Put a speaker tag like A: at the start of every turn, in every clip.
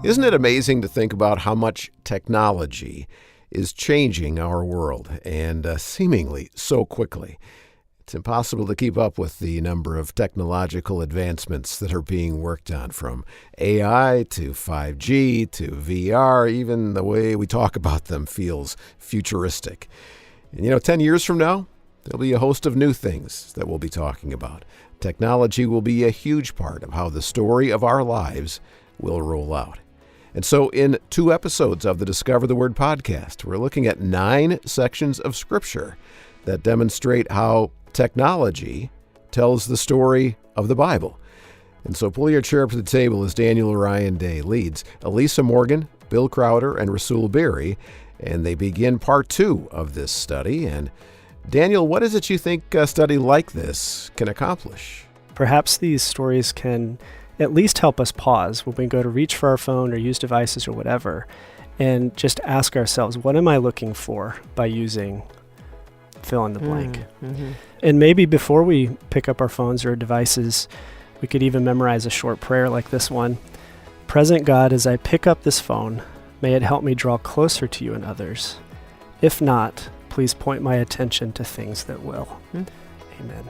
A: Isn't it amazing to think about how much technology is changing our world, and seemingly so quickly? It's impossible to keep up with the number of technological advancements that are being worked on, from AI to 5G to VR. Even the way we talk about them feels futuristic. And 10 years from now, there'll be a host of new things that we'll be talking about. Technology will be a huge part of how the story of our lives will roll out. And so in 2 episodes of the Discover the Word podcast, we're looking at 9 sections of Scripture that demonstrate how technology tells the story of the Bible. And so pull your chair up to the table as Daniel Orion Day leads Elisa Morgan, Bill Crowder, and Rasul Berry, and they begin part 2 of this study. And Daniel, what is it you think a study like this can accomplish?
B: Perhaps these stories can at least help us pause when we go to reach for our phone or use devices or whatever, and just ask ourselves, what am I looking for by using fill in the blank?
C: Mm-hmm.
B: And maybe before we pick up our phones or devices, we could even memorize a short prayer like this one. Present God, as I pick up this phone, may it help me draw closer to you and others. If not, please point my attention to things that will. Amen.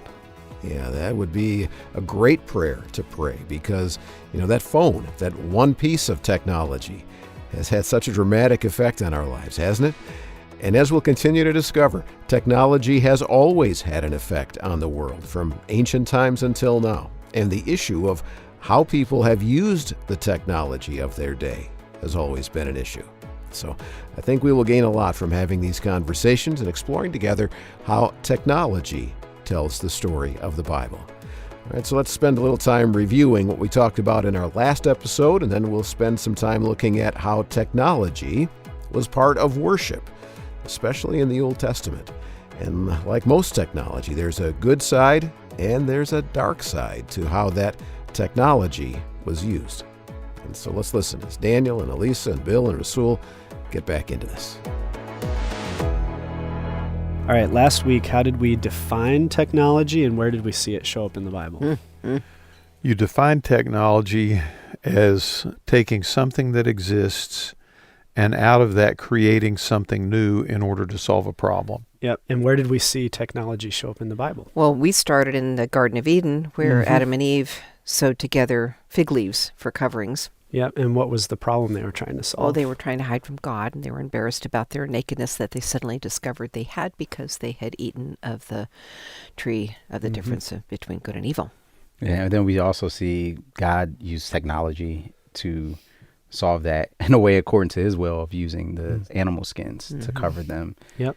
A: Yeah, that would be a great prayer to pray, because, that phone, that one piece of technology, has had such a dramatic effect on our lives, hasn't it? And as we'll continue to discover, technology has always had an effect on the world, from ancient times until now. And the issue of how people have used the technology of their day has always been an issue. So I think we will gain a lot from having these conversations and exploring together how technology tells the story of the Bible. All right, so let's spend a little time reviewing what we talked about in our last episode, and then we'll spend some time looking at how technology was part of worship, especially in the Old Testament. And like most technology, there's a good side and there's a dark side to how that technology was used. And so let's listen as Daniel and Elisa and Bill and Rasul get back into this.
B: All right, last week, how did we define technology and where did we see it show up in the Bible?
C: Mm-hmm.
D: You define technology as taking something that exists and out of that creating something new in order to solve a problem.
B: Yep. And where did we see technology show up in the Bible?
C: Well, we started in the Garden of Eden, where Adam and Eve sewed together fig leaves for coverings.
B: Yep. And what was the problem they were trying to solve?
C: Oh, they were trying to hide from God, and they were embarrassed about their nakedness that they suddenly discovered they had because they had eaten of the tree of the difference between good and evil.
E: Yeah, and then we also see God use technology to solve that in a way according to his will of using the animal skins to cover them.
B: Yep.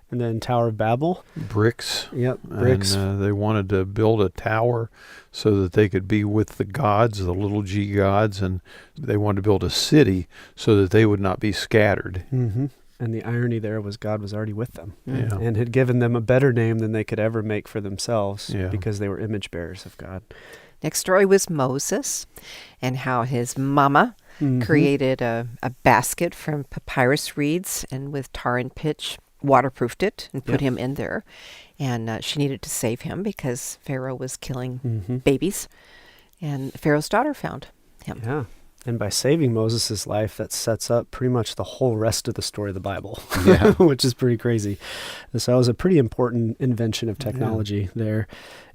B: And then Tower of Babel.
D: Bricks.
B: Yep, bricks.
D: And they wanted to build a tower so that they could be with the gods, the little g gods, and they wanted to build a city so that they would not be scattered.
B: Mm-hmm. And the irony there was God was already with them
D: Yeah.
B: and had given them a better name than they could ever make for themselves
D: Yeah.
B: because they were image bearers of God.
C: Next story was Moses and how his mama created a basket from papyrus reeds and with tar and pitch waterproofed it and put him in there. And she needed to save him because Pharaoh was killing babies. And Pharaoh's daughter found him.
B: Yeah. And by saving Moses' life, that sets up pretty much the whole rest of the story of the Bible, which is pretty crazy. So that was a pretty important invention of technology there.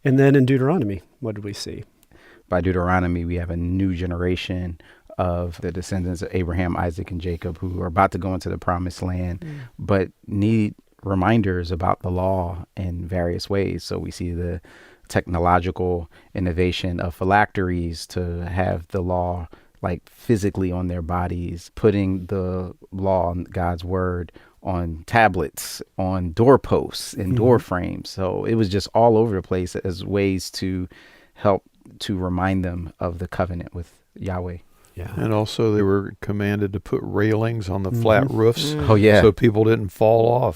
B: And then in Deuteronomy, what did we see?
E: By Deuteronomy, we have a new generation of the descendants of Abraham, Isaac, and Jacob who are about to go into the promised land, but need reminders about the law in various ways. So we see the technological innovation of phylacteries to have the law like physically on their bodies, putting the law and God's word on tablets, on doorposts and door frames. So it was just all over the place as ways to help to remind them of the covenant with Yahweh.
B: Yeah.
D: And also they were commanded to put railings on the flat roofs
E: Oh, yeah.
D: so people didn't fall off.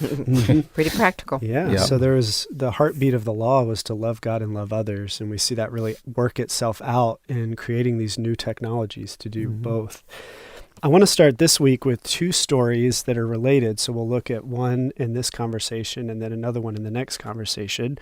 C: Pretty practical.
B: Yeah. So there was the heartbeat of the law was to love God and love others. And we see that really work itself out in creating these new technologies to do both. I want to start this week with 2 stories that are related. So we'll look at one in this conversation and then another one in the next conversation.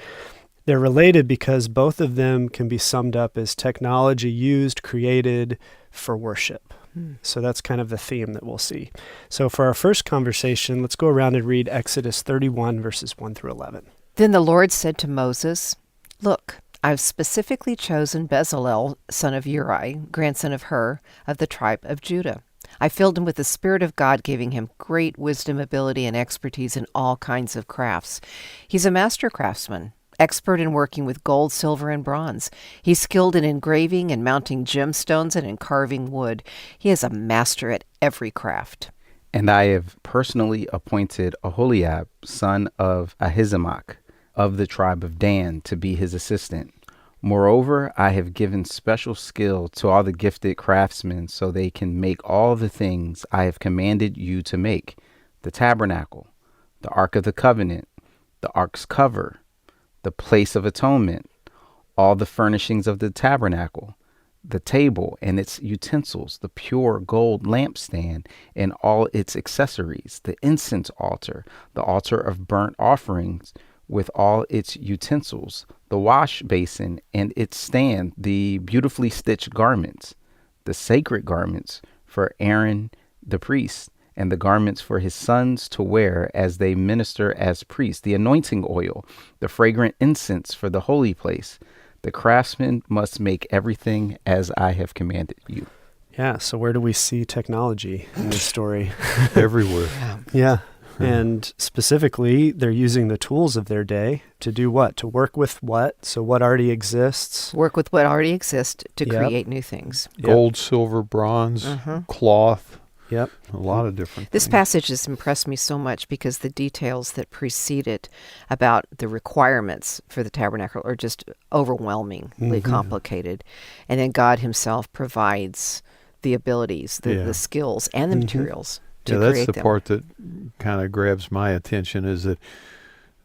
B: They're related because both of them can be summed up as technology used, created for worship. So that's kind of the theme that we'll see. So for our first conversation, let's go around and read Exodus 31, verses 1 through 11.
C: Then the Lord said to Moses, "Look, I've specifically chosen Bezalel, son of Uri, grandson of Hur, of the tribe of Judah. I filled him with the Spirit of God, giving him great wisdom, ability, and expertise in all kinds of crafts. He's a master craftsman, expert in working with gold, silver, and bronze. He's skilled in engraving and mounting gemstones and in carving wood. He is a master at every craft."
E: And I have personally appointed Aholiab, son of Ahisamach, of the tribe of Dan, to be his assistant. Moreover, I have given special skill to all the gifted craftsmen so they can make all the things I have commanded you to make: the tabernacle, the ark of the covenant, the ark's cover, the place of atonement, all the furnishings of the tabernacle, the table and its utensils, the pure gold lampstand and all its accessories, the incense altar, the altar of burnt offerings with all its utensils, the wash basin and its stand, the beautifully stitched garments, the sacred garments for Aaron the priest, and the garments for his sons to wear as they minister as priests, the anointing oil, the fragrant incense for the holy place. The craftsman must make everything as I have commanded you.
B: Yeah, so where do we see technology in this story?
D: Everywhere.
B: Yeah. And specifically, they're using the tools of their day to do what? To work with what? So what already exists?
C: Work with what already exists to
B: Yep.
C: create new things.
D: Gold, silver, bronze, cloth,
B: Yep.
D: a lot of different
C: This
D: things.
C: passage has impressed me so much because the details that precede it about the requirements for the tabernacle are just overwhelmingly complicated. And then God himself provides the abilities, the skills, and the materials to
D: that's
C: create
D: the
C: them.
D: part that kind of grabs my attention, is that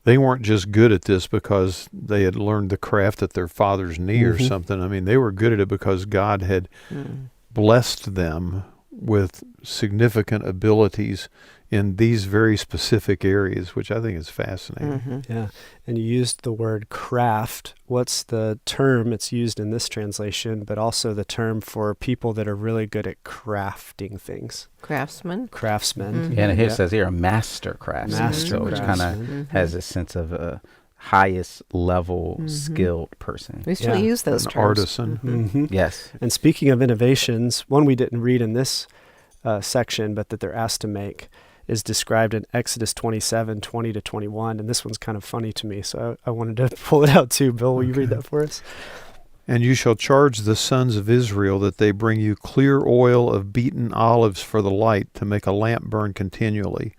D: they weren't just good at this because they had learned the craft at their father's knee or something. I mean, they were good at it because God had blessed them with significant abilities in these very specific areas, which I think is fascinating.
B: Yeah. And you used the word craft. What's the term it's used in this translation, but also the term for people that are really good at crafting things?
C: Craftsman.
B: Craftsmen.
E: And it says here a master craftsman,
B: Master
E: so which kind
B: craftsman.
E: of has a sense of a highest level skilled person.
C: We still use those
D: An
C: terms.
D: artisan.
E: Yes.
B: And speaking of innovations, one we didn't read in this section, but that they're asked to make, is described in Exodus 27, 20 to 21. And this one's kind of funny to me, so I wanted to pull it out too. Bill, will you read that for us?
D: And you shall charge the sons of Israel that they bring you clear oil of beaten olives for the light, to make a lamp burn continually.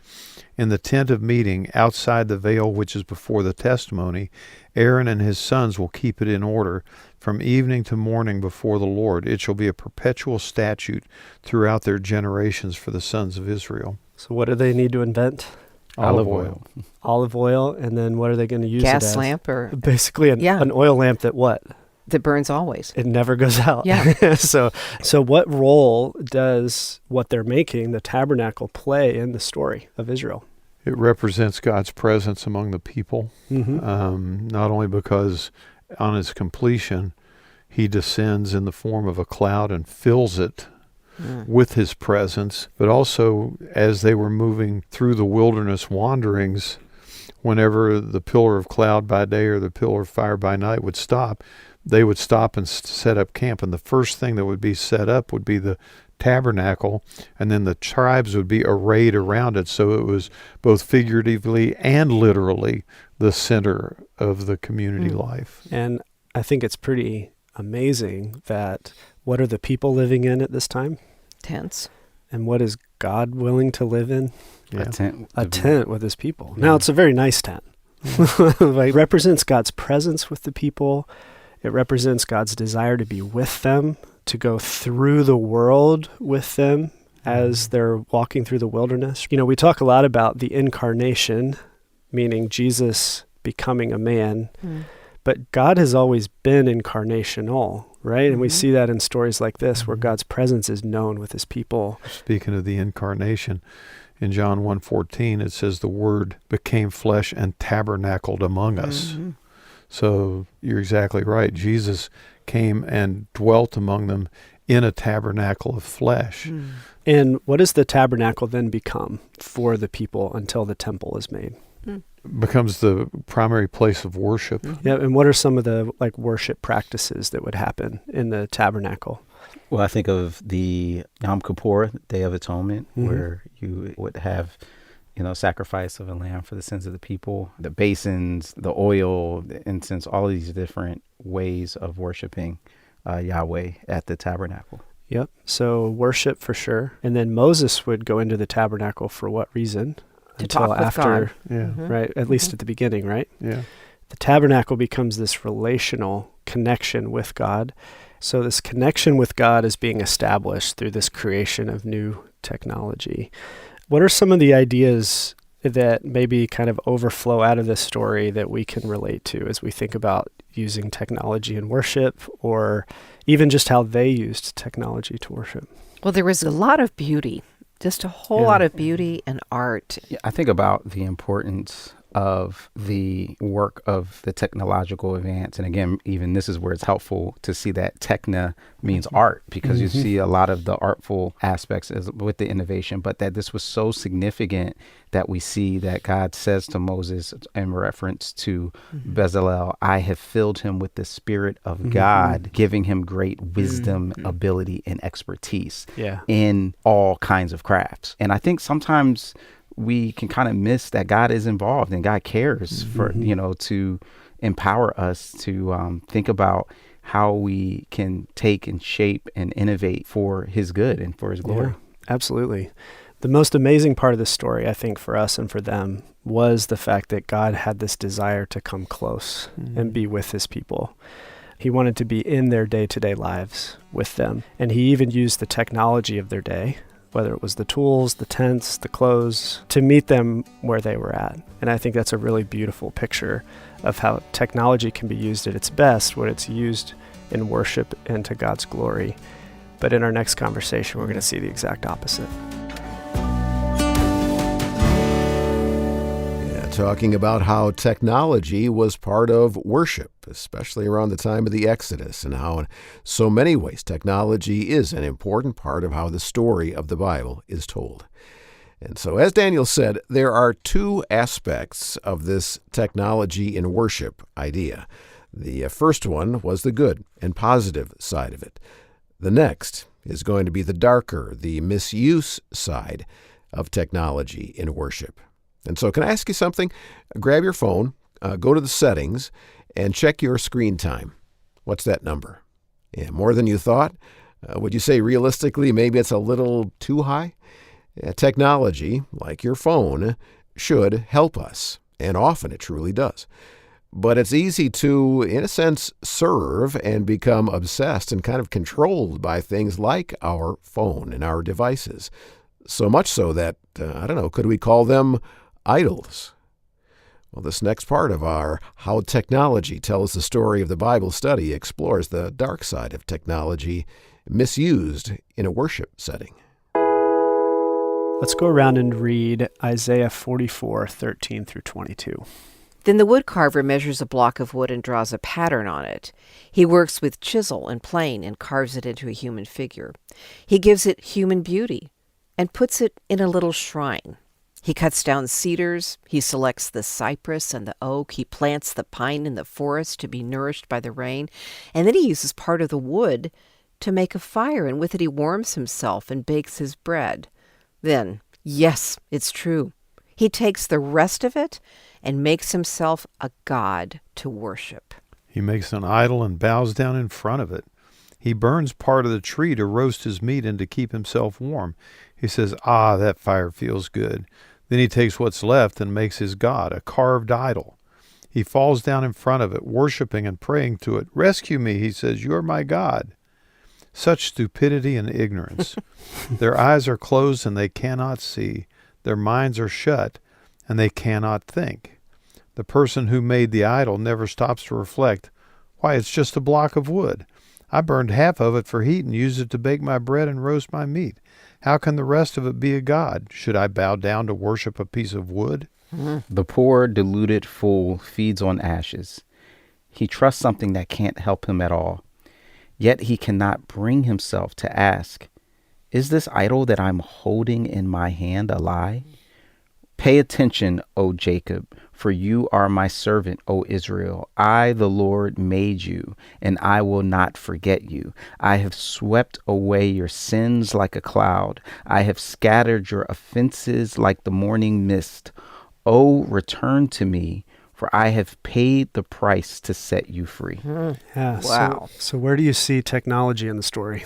D: In the tent of meeting, outside the veil which is before the testimony, Aaron and his sons will keep it in order from evening to morning before the Lord. It shall be a perpetual statute throughout their generations for the sons of Israel.
B: So what do they need to invent?
E: Olive oil.
B: Olive oil, and then what are they going to use it
C: Gas
B: as?
C: lamp or
B: Basically an oil lamp that what?
C: that burns always.
B: It never goes out.
C: Yeah.
B: So what role does what they're making, the tabernacle, play in the story of Israel?
D: It represents God's presence among the people, not only because on its completion, he descends in the form of a cloud and fills it with his presence, but also as they were moving through the wilderness wanderings, whenever the pillar of cloud by day or the pillar of fire by night would stop, they would stop and set up camp. And the first thing that would be set up would be the tabernacle, and then the tribes would be arrayed around it. So it was both figuratively and literally the center of the community life.
B: And I think it's pretty amazing that what are the people living in at this time?
C: Tents.
B: And what is God willing to live in?
D: Yeah.
B: A tent with his people. Now, it's a very nice tent. It represents God's presence with the people. It represents God's desire to be with them, to go through the world with them as they're walking through the wilderness. You know, we talk a lot about the incarnation, meaning Jesus becoming a man, but God has always been incarnational, right? And we see that in stories like this, where God's presence is known with his people.
D: Speaking of the incarnation, in John 1:14, it says the Word became flesh and tabernacled among us. So you're exactly right. Jesus came and dwelt among them in a tabernacle of flesh.
B: And what does the tabernacle then become for the people until the temple is made?
D: Becomes the primary place of worship.
B: Yeah, and what are some of the worship practices that would happen in the tabernacle?
E: Well, I think of the Yom Kippur, Day of Atonement, where you would have, sacrifice of a lamb for the sins of the people, the basins, the oil, the incense, all of these different ways of worshiping Yahweh at the tabernacle.
B: Yep. So worship for sure. And then Moses would go into the tabernacle for what reason?
C: To talk with God.
D: Yeah.
B: Right? At least at the beginning, right?
D: Yeah.
B: The tabernacle becomes this relational connection with God. So this connection with God is being established through this creation of new technology. What are some of the ideas that maybe kind of overflow out of this story that we can relate to as we think about using technology in worship, or even just how they used technology to worship?
C: Well, there was a lot of beauty, just a whole lot of beauty and art.
E: Yeah, I think about the importance of the work of the technological advance. And again, even this is where it's helpful to see that techna means art, because you see a lot of the artful aspects with the innovation, but that this was so significant that we see that God says to Moses in reference to Bezalel, I have filled him with the Spirit of God, giving him great wisdom, ability, and expertise in all kinds of crafts. And I think sometimes we can kind of miss that God is involved and God cares for, to empower us to think about how we can take and shape and innovate for his good and for his glory.
B: Yeah, absolutely. The most amazing part of the story, I think, for us and for them was the fact that God had this desire to come close and be with his people. He wanted to be in their day-to-day lives with them. And he even used the technology of their day, whether it was the tools, the tents, the clothes, to meet them where they were at. And I think that's a really beautiful picture of how technology can be used at its best when it's used in worship and to God's glory. But in our next conversation, we're going to see the exact opposite.
A: Talking about how technology was part of worship, especially around the time of the Exodus, and how in so many ways technology is an important part of how the story of the Bible is told. And so, as Daniel said, there are two aspects of this technology in worship idea. The first one was the good and positive side of it. The next is going to be the darker, the misuse side of technology in worship. And so can I ask you something? Grab your phone, go to the settings, and check your screen time. What's that number? Yeah, more than you thought? Would you say realistically maybe it's a little too high? Technology, like your phone, should help us, and often it truly does. But it's easy to, in a sense, serve and become obsessed and kind of controlled by things like our phone and our devices. So much so that, could we call them idols? Well, this next part of our How Technology Tells the Story of the Bible study explores the dark side of technology misused in a worship setting.
B: Let's go around and read Isaiah 44:13 through 22.
C: Then the woodcarver measures a block of wood and draws a pattern on it. He works with chisel and plane and carves it into a human figure. He gives it human beauty and puts it in a little shrine. He cuts down cedars, he selects the cypress and the oak, he plants the pine in the forest to be nourished by the rain, and then he uses part of the wood to make a fire, and with it he warms himself and bakes his bread. Then, yes, it's true, he takes the rest of it and makes himself a god to worship.
D: He makes an idol and bows down in front of it. He burns part of the tree to roast his meat and to keep himself warm. He says, that fire feels good. Then he takes what's left and makes his god a carved idol. He falls down in front of it, worshiping and praying to it. Rescue me, he says, you are my God. Such stupidity and ignorance. Their eyes are closed and they cannot see. Their minds are shut and they cannot think. The person who made the idol never stops to reflect, why, it's just a block of wood. I burned half of it for heat and used it to bake my bread and roast my meat. How can the rest of it be a god? Should I bow down to worship a piece of wood?
E: The poor, deluded fool feeds on ashes. He trusts something that can't help him at all. Yet he cannot bring himself to ask, is this idol that I'm holding in my hand a lie? Pay attention, O Jacob, for you are my servant, O Israel. I, the Lord, made you, and I will not forget you. I have swept away your sins like a cloud. I have scattered your offenses like the morning mist. O return to me, for I have paid the price to set you free.
B: Yeah.
C: Wow.
B: So where do you see technology in the story?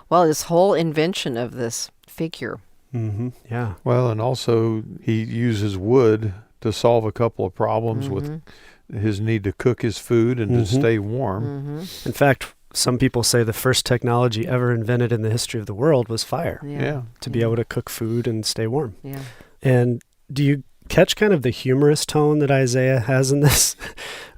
C: Well, this whole invention of this figure.
B: Yeah.
D: Well, and also he uses wood to solve a couple of problems with his need to cook his food and to stay warm.
B: In fact, some people say the first technology ever invented in the history of the world was fire,
D: Yeah.
B: to be able to cook food and stay warm.
C: Yeah.
B: And do you catch kind of the humorous tone that Isaiah has in this,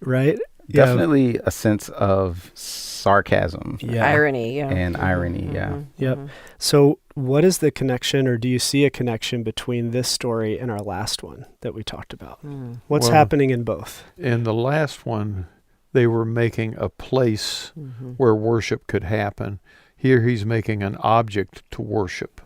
B: right?
E: Definitely a sense of sarcasm
C: Irony. Yeah.
E: and irony. Yeah.
B: Yep. So what is the connection, or do you see a connection between this story and our last one that we talked about? What's
D: Well,
B: happening in both?
D: In the last one, they were making a place where worship could happen. Here he's making an object to worship.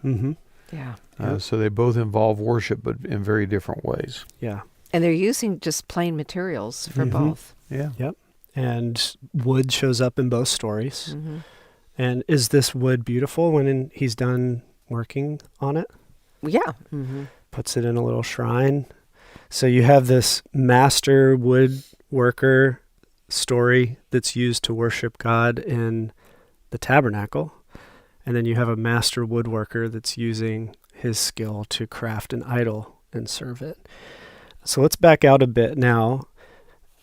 C: Yeah.
D: So they both involve worship, but in very different ways.
B: Yeah.
C: And they're using just plain materials for both.
D: Yeah.
B: Yep. And wood shows up in both stories. And is this wood beautiful when he's done working on it?
C: Yeah.
B: Puts it in a little shrine. So you have this master woodworker story that's used to worship God in the tabernacle. And then you have a master woodworker that's using his skill to craft an idol and serve it. So let's back out a bit now.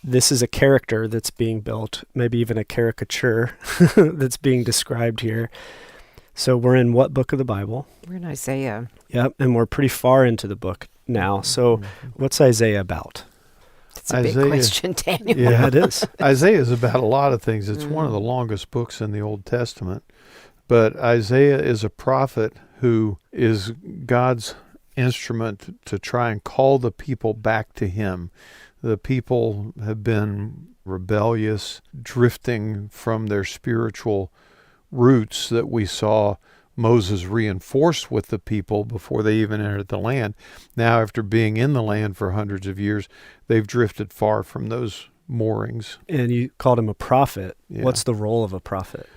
B: This is a character that's being built, maybe even a caricature that's being described here. So we're in what book of the Bible?
C: We're in Isaiah.
B: Yep, and we're pretty far into the book now. So what's Isaiah about?
C: It's a big question, Daniel.
B: Yeah, it is.
D: Isaiah is about a lot of things. It's one of the longest books in the Old Testament. But Isaiah is a prophet who is God's instrument to try and call the people back to him. The people have been rebellious, drifting from their spiritual roots that we saw Moses reinforced with the people before they even entered the land. Now, after being in the land for hundreds of years, they've drifted far from those moorings.
B: And you called him a prophet.
D: Yeah.
B: What's the role of a prophet?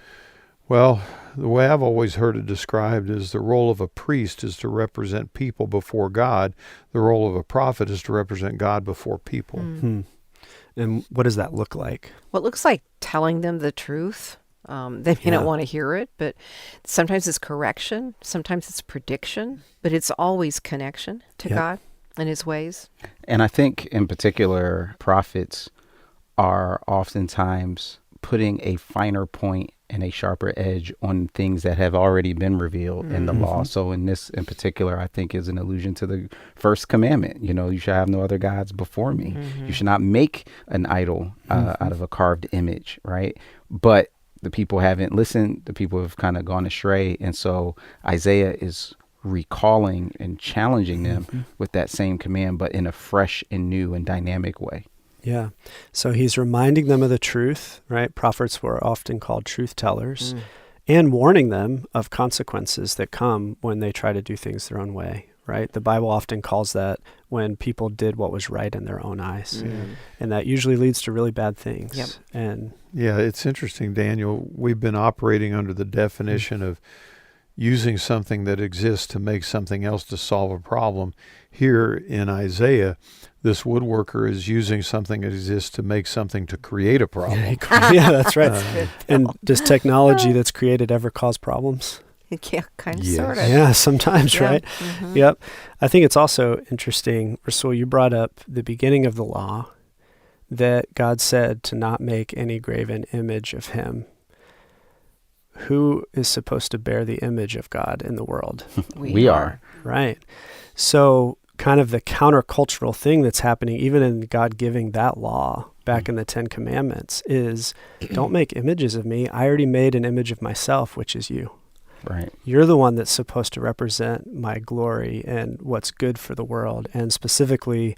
D: Well, the way I've always heard it described is the role of a priest is to represent people before God. The role of a prophet is to represent God before people.
B: And what does that look like?
C: Well, it looks like telling them the truth. They may not want to hear it, but sometimes it's correction. Sometimes it's prediction, but it's always connection to God and his ways.
E: And I think in particular, prophets are oftentimes putting a finer point and a sharper edge on things that have already been revealed in the law. So in this in particular, I think is an allusion to the first commandment. You know, you shall have no other gods before me. You should not make an idol out of a carved image, right? But the people haven't listened. The people have kind of gone astray. And so Isaiah is recalling and challenging them with that same command, but in a fresh and new and dynamic way.
B: Yeah. So he's reminding them of the truth, right? Prophets were often called truth tellers, and warning them of consequences that come when they try to do things their own way, right? The Bible often calls that when people did what was right in their own eyes. And that usually leads to really bad things. And
D: yeah, it's interesting, Daniel. We've been operating under the definition of using something that exists to make something else to solve a problem. Here in Isaiah, this woodworker is using something that exists to make something to create a problem.
B: Yeah, that's right. And does technology that's created ever cause problems?
C: Yeah, kind of,
D: Yes.
C: sort of.
B: Yeah, sometimes,
C: Yeah.
B: right? Yep. I think it's also interesting, Rasul, you brought up the beginning of the law that God said to not make any graven image of him. Who is supposed to bear the image of God in the world?
E: We are.
B: Right. So kind of the countercultural thing that's happening, even in God giving that law back in the 10 Commandments, is don't make images of me. I already made an image of myself, which is you.
E: Right.
B: You're the one that's supposed to represent my glory and what's good for the world, and specifically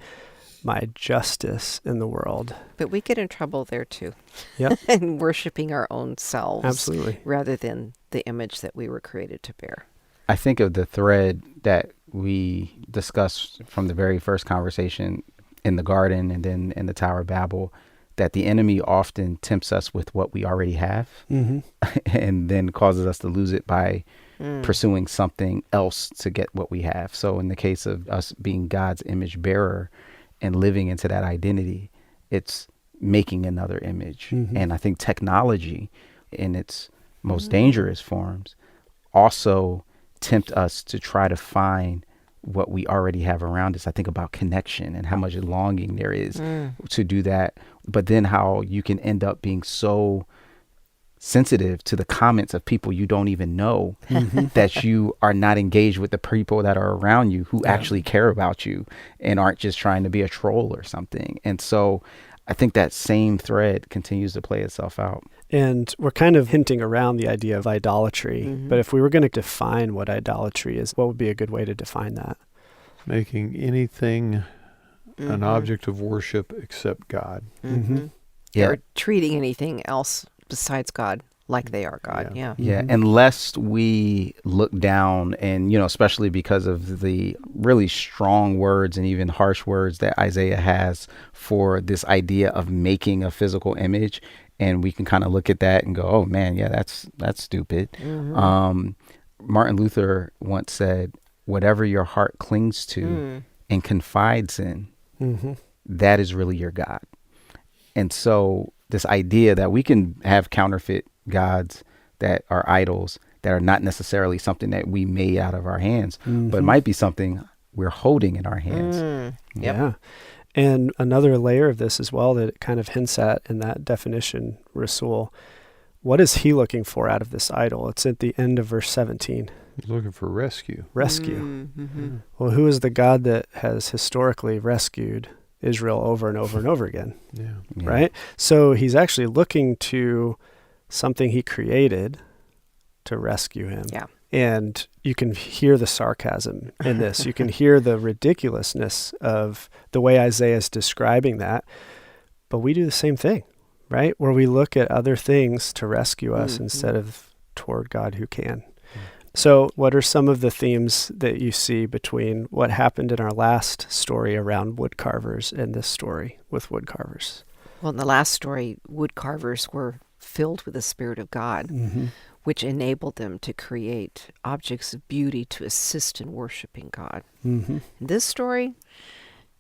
B: my justice in the world.
C: But we get in trouble there too.
B: Yep.
C: And worshiping our own selves.
B: Absolutely.
C: Rather than the image that we were created to bear.
E: I think of the thread that we discussed from the very first conversation in the garden and then in the Tower of Babel, that the enemy often tempts us with what we already have and then causes us to lose it by pursuing something else to get what we have. So in the case of us being God's image bearer and living into that identity, it's making another image. And I think technology in its most dangerous forms also tempt us to try to find what we already have around us. I think about connection and how much longing there is to do that, but then how you can end up being so sensitive to the comments of people you don't even know that you are not engaged with the people that are around you who actually care about you and aren't just trying to be a troll or something. And so I think that same thread continues to play itself out.
B: And we're kind of hinting around the idea of idolatry. But if we were going to define what idolatry is, what would be a good way to define that?
D: Making anything an object of worship except God.
E: Yeah.
C: Or treating anything else besides God like they are God. Yeah.
E: Unless we look down and, especially because of the really strong words and even harsh words that Isaiah has for this idea of making a physical image. And we can kind of look at that and go, oh man, yeah, that's stupid. Martin Luther once said, whatever your heart clings to and confides in, that is really your God. And so this idea that we can have counterfeit gods that are idols that are not necessarily something that we made out of our hands, but might be something we're holding in our hands.
B: Yeah. And another layer of this as well that it kind of hints at in that definition, Rasul, what is he looking for out of this idol? It's at the end of verse 17.
D: He's looking for rescue.
B: Rescue. Well, who is the God that has historically rescued Israel over and over and over again? Right? So he's actually looking to something he created to rescue him.
C: Yeah.
B: And you can hear the sarcasm in this. You can hear the ridiculousness of the way Isaiah is describing that. But we do the same thing, right? Where we look at other things to rescue us instead of toward God who can. So what are some of the themes that you see between what happened in our last story around woodcarvers and this story with woodcarvers?
C: Well, in the last story, woodcarvers were filled with the Spirit of God, which enabled them to create objects of beauty to assist in worshiping God. In this story,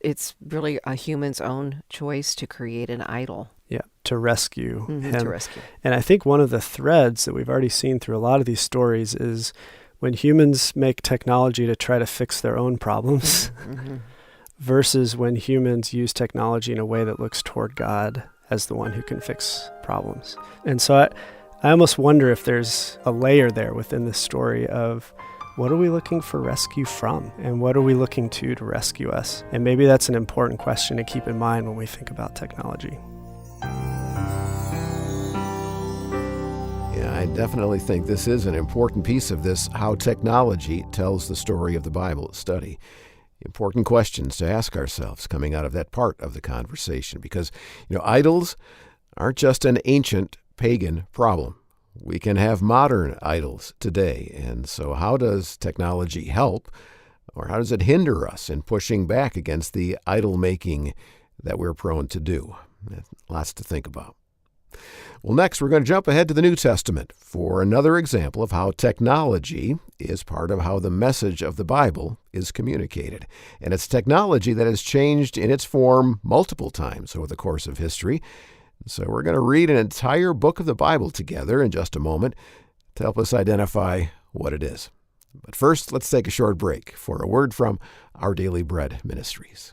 C: it's really a human's own choice to create an idol.
B: Yeah, to rescue him.
C: To rescue.
B: And I think one of the threads that we've already seen through a lot of these stories is when humans make technology to try to fix their own problems versus when humans use technology in a way that looks toward God as the one who can fix problems. And so I almost wonder if there's a layer there within this story of what are we looking for rescue from? And what are we looking to rescue us? And maybe that's an important question to keep in mind when we think about technology.
A: Yeah, I definitely think this is an important piece of this How Technology Tells the Story of the Bible study. Important questions to ask ourselves coming out of that part of the conversation because, idols aren't just an ancient pagan problem. We can have modern idols today. And so how does technology help or how does it hinder us in pushing back against the idol making that we're prone to do? Lots to think about. Well, next we're going to jump ahead to the New Testament for another example of how technology is part of how the message of the Bible is communicated. And it's technology that has changed in its form multiple times over the course of history. So we're going to read an entire book of the Bible together in just a moment to help us identify what it is. But first, let's take a short break for a word from Our Daily Bread Ministries.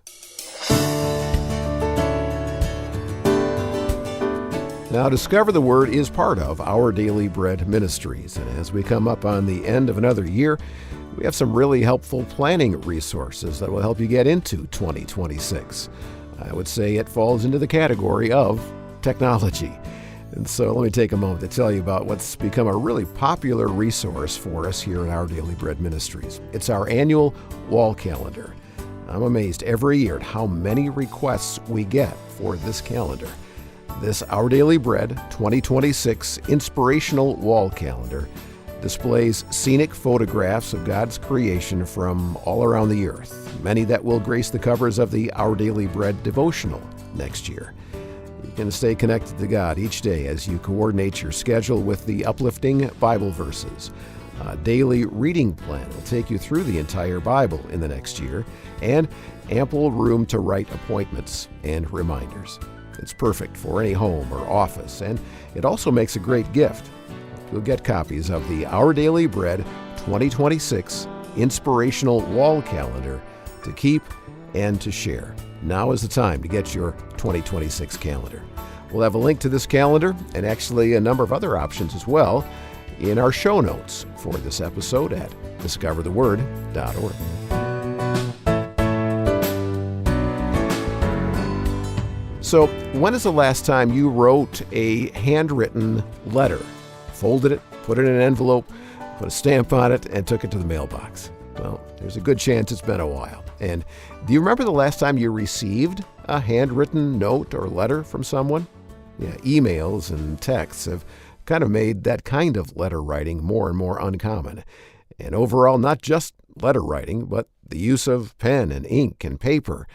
A: Now, Discover the Word is part of Our Daily Bread Ministries. And as we come up on the end of another year, we have some really helpful planning resources that will help you get into 2026. I would say it falls into the category of technology. And so let me take a moment to tell you about what's become a really popular resource for us here at Our Daily Bread Ministries. It's our annual wall calendar. I'm amazed every year at how many requests we get for this calendar. This Our Daily Bread 2026 Inspirational Wall Calendar displays scenic photographs of God's creation from all around the earth, many that will grace the covers of the Our Daily Bread devotional next year. You can stay connected to God each day as you coordinate your schedule with the uplifting Bible verses. A daily reading plan will take you through the entire Bible in the next year, and ample room to write appointments and reminders. It's perfect for any home or office, and it also makes a great gift. You'll get copies of the Our Daily Bread 2026 Inspirational Wall Calendar to keep and to share. Now is the time to get your 2026 calendar. We'll have a link to this calendar and actually a number of other options as well in our show notes for this episode at discovertheword.org. So, when is the last time you wrote a handwritten letter, folded it, put it in an envelope, put a stamp on it, and took it to the mailbox? Well, there's a good chance it's been a while. And do you remember the last time you received a handwritten note or letter from someone? Yeah, emails and texts have kind of made that kind of letter writing more and more uncommon. And overall, not just letter writing, but the use of pen and ink and paper,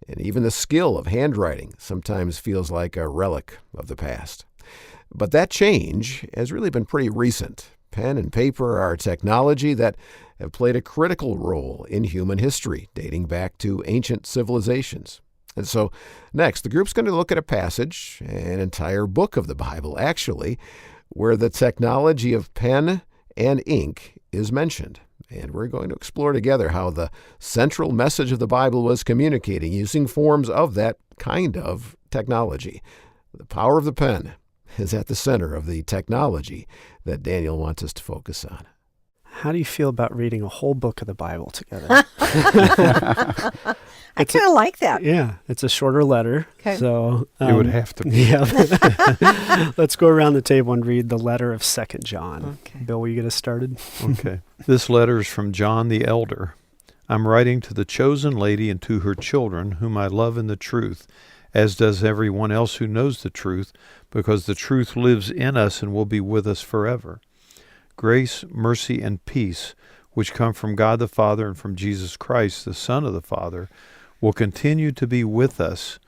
A: and even the skill of handwriting sometimes feels like a relic of the past. But that change has really been pretty recent. Pen and paper are technology that have played a critical role in human history, dating back to ancient civilizations. And so next, the group's going to look at a passage, an entire book of the Bible actually, where the technology of pen and ink is mentioned. And we're going to explore together how the central message of the Bible was communicating using forms of that kind of technology. The power of the pen is at the center of the technology that Daniel wants us to focus on.
B: How do you feel about reading a whole book of the Bible together?
C: I kind of like that.
B: Yeah, it's a shorter letter.
C: Okay.
B: So
D: It would have to be.
B: Yeah. Let's go around the table and read the letter of 2 John.
C: Okay.
B: Bill, will you get us started?
D: Okay. This letter is from John the Elder. I'm writing to the chosen lady and to her children, whom I love in the truth, as does everyone else who knows the truth, because the truth lives in us and will be with us forever. Grace, mercy, and peace, which come from God the Father and from Jesus Christ, the Son of the Father, will continue to be with us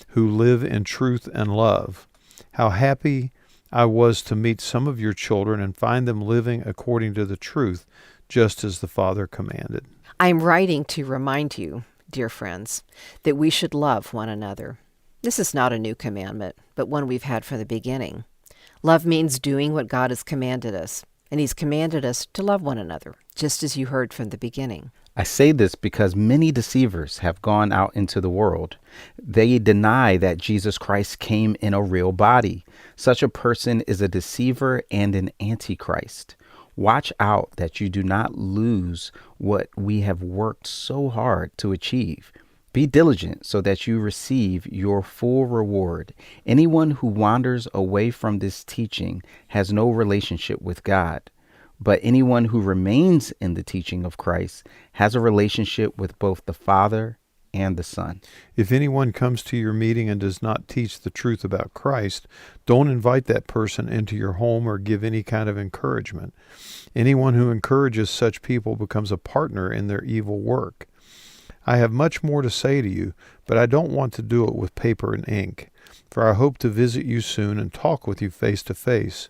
D: who live in truth and love. How happy I was to meet some of your children and find them living according to the truth, just as the Father commanded.
C: I'm writing to remind you, dear friends, that we should love one another. This is not a new commandment, but one we've had from the beginning. Love means doing what God has commanded us, and He's commanded us to love one another, just as you heard from the beginning.
E: I say this because many deceivers have gone out into the world. They deny that Jesus Christ came in a real body. Such a person is a deceiver and an antichrist. Watch out that you do not lose what we have worked so hard to achieve. Be diligent so that you receive your full reward. Anyone who wanders away from this teaching has no relationship with God. But anyone who remains in the teaching of Christ has a relationship with both the Father and the Son.
D: If anyone comes to your meeting and does not teach the truth about Christ, don't invite that person into your home or give any kind of encouragement. Anyone who encourages such people becomes a partner in their evil work. I have much more to say to you, but I don't want to do it with paper and ink, for I hope to visit you soon and talk with you face to face.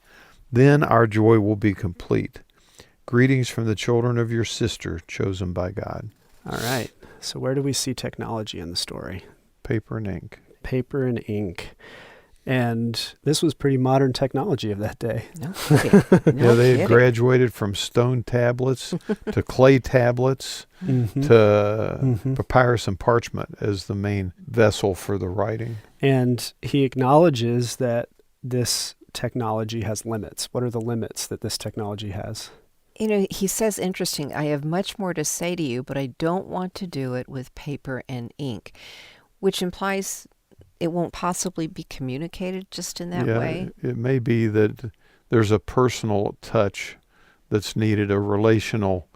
D: Then our joy will be complete. Greetings from the children of your sister, chosen by God.
B: All right. So where do we see technology in the story?
D: Paper and ink.
B: Paper and ink. And this was pretty modern technology of that day.
C: No kidding. No
D: Yeah, they had
C: kidding.
D: graduated from stone tablets to clay tablets to papyrus and parchment as the main vessel for the writing.
B: And he acknowledges that this technology has limits. What are the limits that this technology has?
C: You know, he says, interesting, I have much more to say to you, but I don't want to do it with paper and ink, which implies it won't possibly be communicated just in that way.
D: It may be that there's a personal touch that's needed, a relational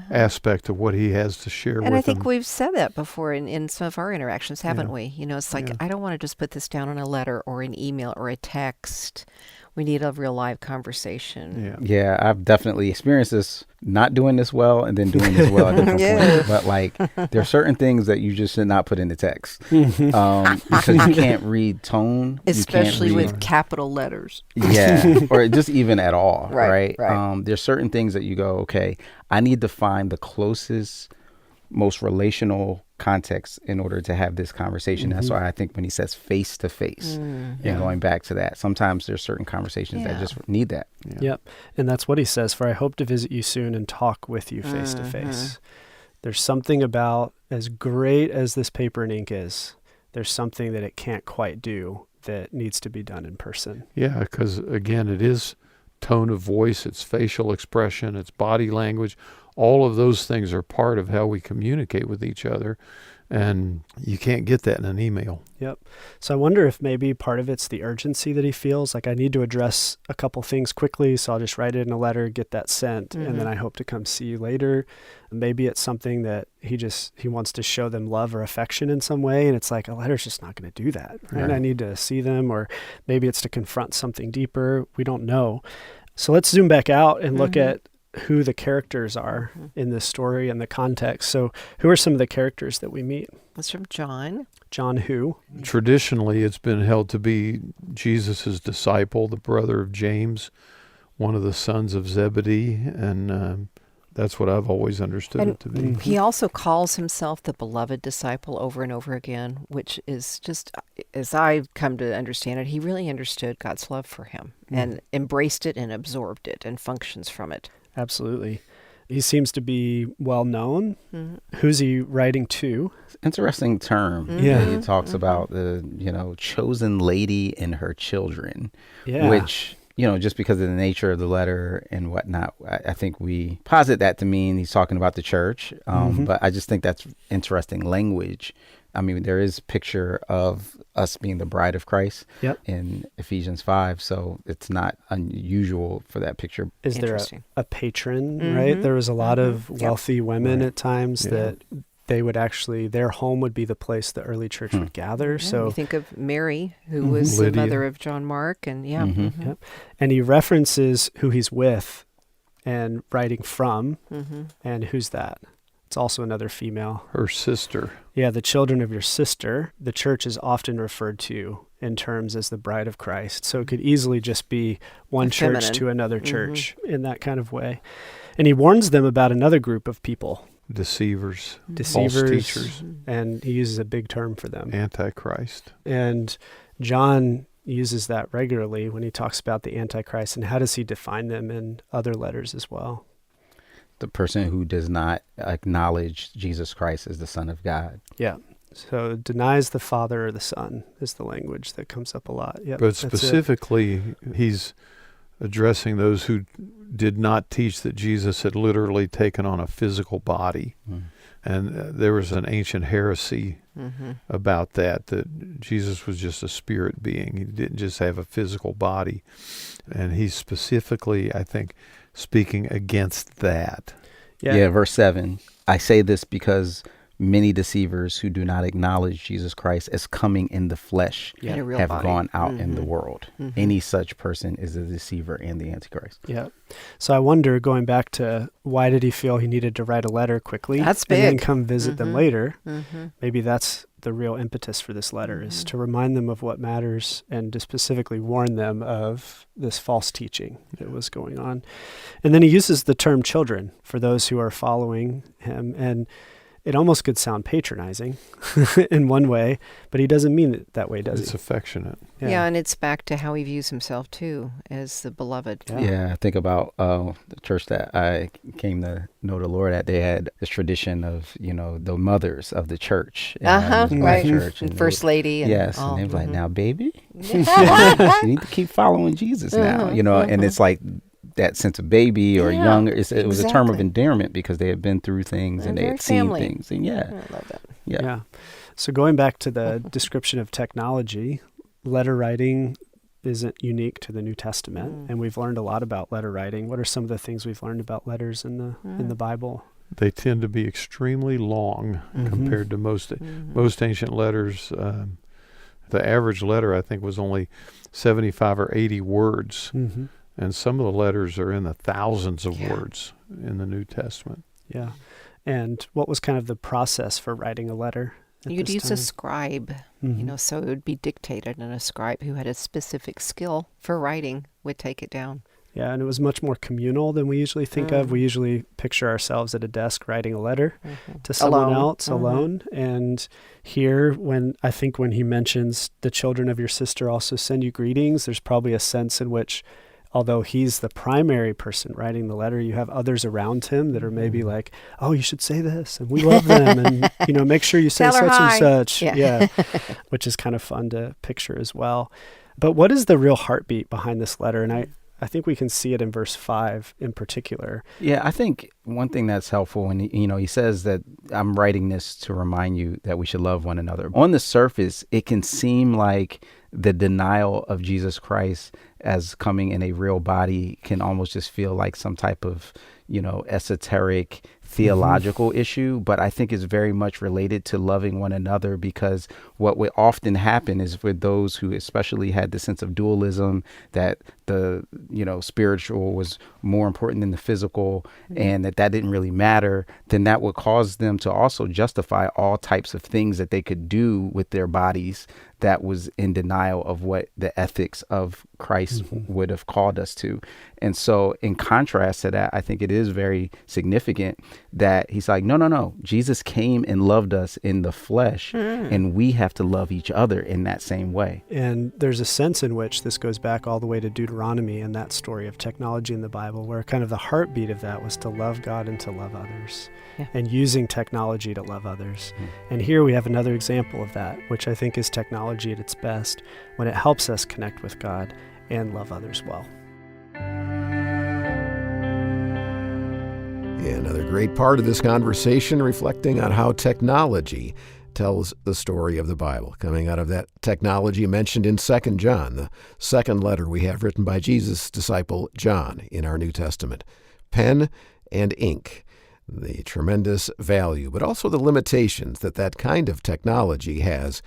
D: aspect of what he has to share with
C: And
D: them.
C: I think we've said that before in some of our interactions, haven't we? You know, it's like, I don't want to just put this down in a letter or an email or a text. We need a real live conversation.
E: Yeah, I've definitely experienced this, not doing this well and then doing this well at different points. But like, there are certain things that you just should not put in the text because you can't read tone.
C: Especially
E: with
C: capital letters.
E: Yeah, or just even at all,
C: Right.
E: There's certain things that you go, okay, I need to find the closest, most relational context in order to have this conversation. That's why I think when he says face to face and going back to that, sometimes there's certain conversations that just need that.
B: Yep. And that's what he says, for I hope to visit you soon and talk with you face to face. There's something about, as great as this paper and ink is, there's something that it can't quite do that needs to be done in person.
D: Yeah, because again, it is tone of voice, it's facial expression, it's body language. All of those things are part of how we communicate with each other, and you can't get that in an email.
B: Yep. So I wonder if maybe part of it's the urgency that he feels, like I need to address a couple things quickly, so I'll just write it in a letter, get that sent, and then I hope to come see you later. Maybe it's something that he wants to show them love or affection in some way, and it's like a letter's just not going to do that, right? I need to see them, or maybe it's to confront something deeper. We don't know. So let's zoom back out and look at who the characters are in this story and the context. So who are some of the characters that we meet?
C: That's from John.
B: John who?
D: Traditionally, it's been held to be Jesus' disciple, the brother of James, one of the sons of Zebedee, and that's what I've always understood it to be.
C: He also calls himself the beloved disciple over and over again, which is just, as I've come to understand it, he really understood God's love for him and embraced it and absorbed it and functions from it.
B: Absolutely. He seems to be well known. Who's he writing to?
E: Interesting term. He talks about the, chosen lady and her children, which, just because of the nature of the letter and whatnot, I think we posit that to mean he's talking about the church. But I just think that's interesting language. I mean, there is a picture of us being the bride of Christ in Ephesians 5, so it's not unusual for that picture.
B: Is there a patron, right? There was a lot of wealthy women at times that they would actually, their home would be the place the early church would gather. So
C: you think of Mary, who was the mother of John Mark, and
B: and he references who he's with and writing from, and who's that? It's also another female.
D: Her sister.
B: Yeah, the children of your sister. The church is often referred to in terms as the bride of Christ. So it could easily just be one church to another church in that kind of way. And he warns them about another group of people.
D: Deceivers, false teachers.
B: And he uses a big term for them.
D: Antichrist.
B: And John uses that regularly when he talks about the Antichrist. And how does he define them in other letters as well?
E: The person who does not acknowledge Jesus Christ as the Son of God.
B: Yeah. So denies the Father or the Son is the language that comes up a lot. Yep,
D: but specifically, he's addressing those who did not teach that Jesus had literally taken on a physical body. And there was an ancient heresy about that Jesus was just a spirit being. He didn't just have a physical body. And he's specifically, I think, speaking against that.
E: Yeah, verse 7. I say this because many deceivers who do not acknowledge Jesus Christ as coming in the flesh have gone out in the world. Any such person is a deceiver and the Antichrist.
B: Yeah. So I wonder, going back to why did he feel he needed to write a letter quickly and then come visit them later? Maybe that's the real impetus for this letter, is to remind them of what matters and to specifically warn them of this false teaching that was going on. And then he uses the term children for those who are following him. And it almost could sound patronizing in one way, but he doesn't mean it that way, does he?
D: It's affectionate.
C: Yeah, and it's back to how he views himself, too, as the beloved.
E: Yeah, I think about the church that I came to know the Lord at. They had this tradition of, the mothers of the church.
C: Right.
E: Church,
C: and First Lady. And
E: and they were like, now, baby, you need to keep following Jesus now, and it's like, that sense of baby or younger. It was a term of endearment because they had been through things and they had seen things. And
C: I love that.
B: Yeah. So going back to the description of technology, letter writing isn't unique to the New Testament, and we've learned a lot about letter writing. What are some of the things we've learned about letters in the Bible?
D: they tend to be extremely long compared to most ancient letters. The average letter, I think, was only 75 or 80 words. And some of the letters are in the thousands of words in the New Testament.
B: Yeah. And what was kind of the process for writing a letter at
C: You'd
B: this
C: use
B: time?
C: a scribe, so it would be dictated, and a scribe who had a specific skill for writing would take it down.
B: Yeah, and it was much more communal than we usually think of. We usually picture ourselves at a desk writing a letter to someone else alone. And here, when he mentions the children of your sister also send you greetings, there's probably a sense in which, although he's the primary person writing the letter, you have others around him that are maybe like, oh, you should say this, and we love them, and make sure you say
C: Tell her
B: such
C: hi.
B: and such.
C: Yeah.
B: Which is kind of fun to picture as well. But what is the real heartbeat behind this letter? And I think we can see it in verse 5 in particular.
E: Yeah, I think one thing that's helpful when he says that I'm writing this to remind you that we should love one another. On the surface, it can seem like the denial of Jesus Christ as coming in a real body can almost just feel like some type of, esoteric theological issue, but I think it's very much related to loving one another, because what would often happen is for those who especially had the sense of dualism, that the spiritual was more important than the physical, and that didn't really matter, then that would cause them to also justify all types of things that they could do with their bodies that was in denial of what the ethics of Christ would have called us to. And so in contrast to that, I think it is very significant that he's like, no, Jesus came and loved us in the flesh, and we have to love each other in that same way.
B: And there's a sense in which this goes back all the way to Deuteronomy and that story of technology in the Bible, where kind of the heartbeat of that was to love God and to love others, and using technology to love others. And here we have another example of that, which I think is technology at its best, when it helps us connect with God and love others well.
A: Yeah, another great part of this conversation reflecting on how technology tells the story of the Bible, coming out of that technology mentioned in 2 John, the second letter we have written by Jesus' disciple John in our New Testament. Pen and ink, the tremendous value, but also the limitations that kind of technology has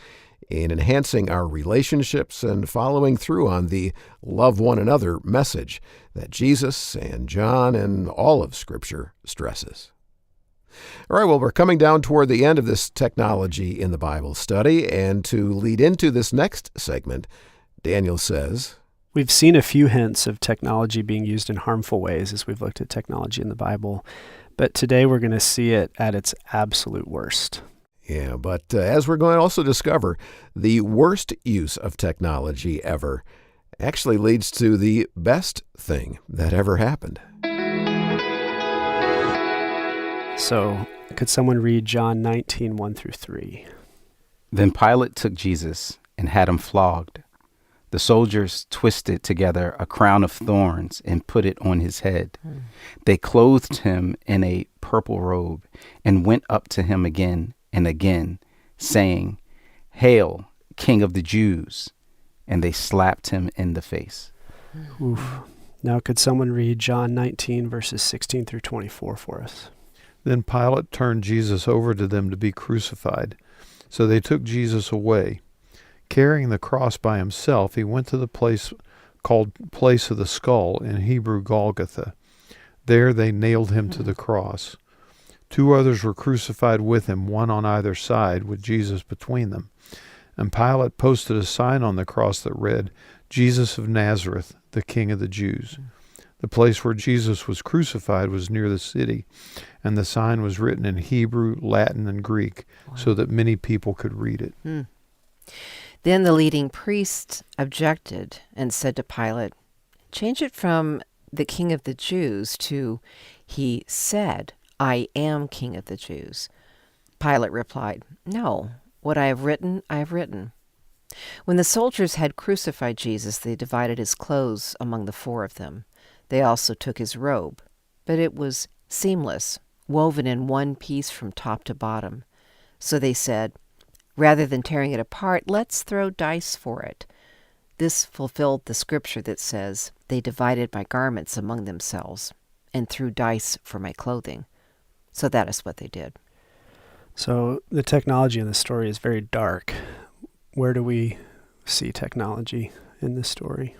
A: in enhancing our relationships and following through on the love one another message that Jesus and John and all of Scripture stresses. All right, well, we're coming down toward the end of this technology in the Bible study, and to lead into this next segment, Daniel says,
B: we've seen a few hints of technology being used in harmful ways as we've looked at technology in the Bible, but today we're going to see it at its absolute worst.
A: Yeah, but as we're going to also discover, the worst use of technology ever actually leads to the best thing that ever happened.
B: So, could someone read John 19, 1 through 3?
E: Then Pilate took Jesus and had him flogged. The soldiers twisted together a crown of thorns and put it on his head. They clothed him in a purple robe and went up to him again and again, saying, "Hail, King of the Jews!" And they slapped him in the face.
B: Oof. Now could someone read John 19, verses 16 through 24 for us?
D: Then Pilate turned Jesus over to them to be crucified. So they took Jesus away. Carrying the cross by himself, he went to the place called Place of the Skull, in Hebrew Golgotha. There they nailed him to the cross. 2 others were crucified with him, one on either side, with Jesus between them. And Pilate posted a sign on the cross that read, "Jesus of Nazareth, the King of the Jews." The place where Jesus was crucified was near the city, and the sign was written in Hebrew, Latin, and Greek, so that many people could read it.
C: Then the leading priests objected and said to Pilate, "Change it from the King of the Jews to, he said, 'I am King of the Jews.'" Pilate replied, "No, what I have written, I have written." When the soldiers had crucified Jesus, they divided his clothes among the 4 of them. They also took his robe, but it was seamless, woven in one piece from top to bottom. So they said, "Rather than tearing it apart, let's throw dice for it." This fulfilled the scripture that says, "They divided my garments among themselves and threw dice for my clothing." So that is what they did.
B: So the technology in the story is very dark. Where do we see technology in this story?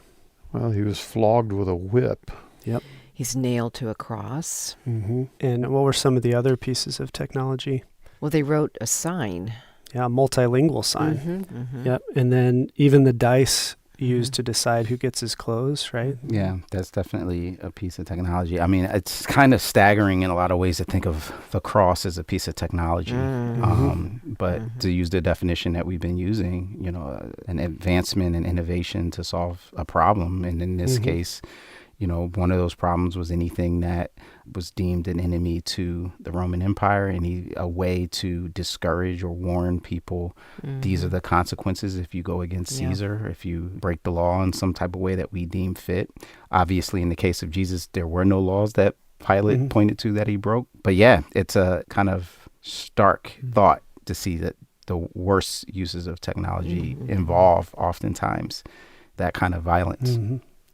D: Well, he was flogged with a whip.
B: Yep.
C: He's nailed to a cross.
B: Mm-hmm. And what were some of the other pieces of technology?
C: Well, they wrote a sign.
B: Yeah, a multilingual sign.
C: Mm-hmm, mm-hmm.
B: Yep. And then even the dice used to decide who gets his clothes, right?
E: Yeah, that's definitely a piece of technology. I mean, it's kind of staggering in a lot of ways to think of the cross as a piece of technology. But to use the definition that we've been using, you know, an advancement and innovation to solve a problem. And in this case, you know, one of those problems was anything that was deemed an enemy to the Roman Empire, a way to discourage or warn people. These are the consequences if you go against Caesar, if you break the law in some type of way that we deem fit. Obviously, in the case of Jesus, there were no laws that Pilate pointed to that he broke. But yeah, it's a kind of stark thought to see that the worst uses of technology involve oftentimes that kind of violence.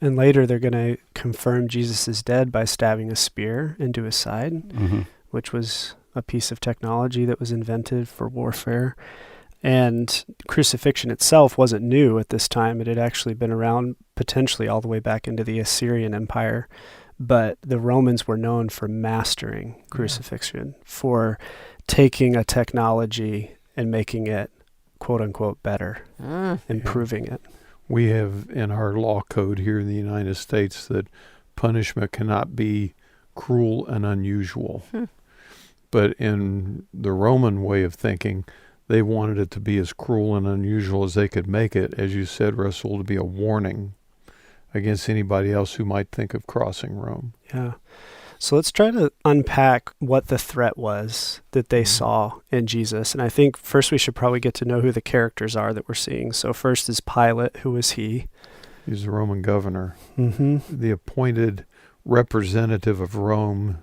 B: And later they're going to confirm Jesus is dead by stabbing a spear into his side, which was a piece of technology that was invented for warfare. And crucifixion itself wasn't new at this time. It had actually been around potentially all the way back into the Assyrian Empire. But the Romans were known for mastering crucifixion, for taking a technology and making it, quote unquote, better, improving it.
D: We have in our law code here in the United States that punishment cannot be cruel and unusual. But in the Roman way of thinking, they wanted it to be as cruel and unusual as they could make it, as you said, Russell, to be a warning against anybody else who might think of crossing Rome.
B: Yeah. So let's try to unpack what the threat was that they saw in Jesus. And I think first we should probably get to know who the characters are that we're seeing. So first is Pilate. Who was he?
D: He's the Roman governor, the appointed representative of Rome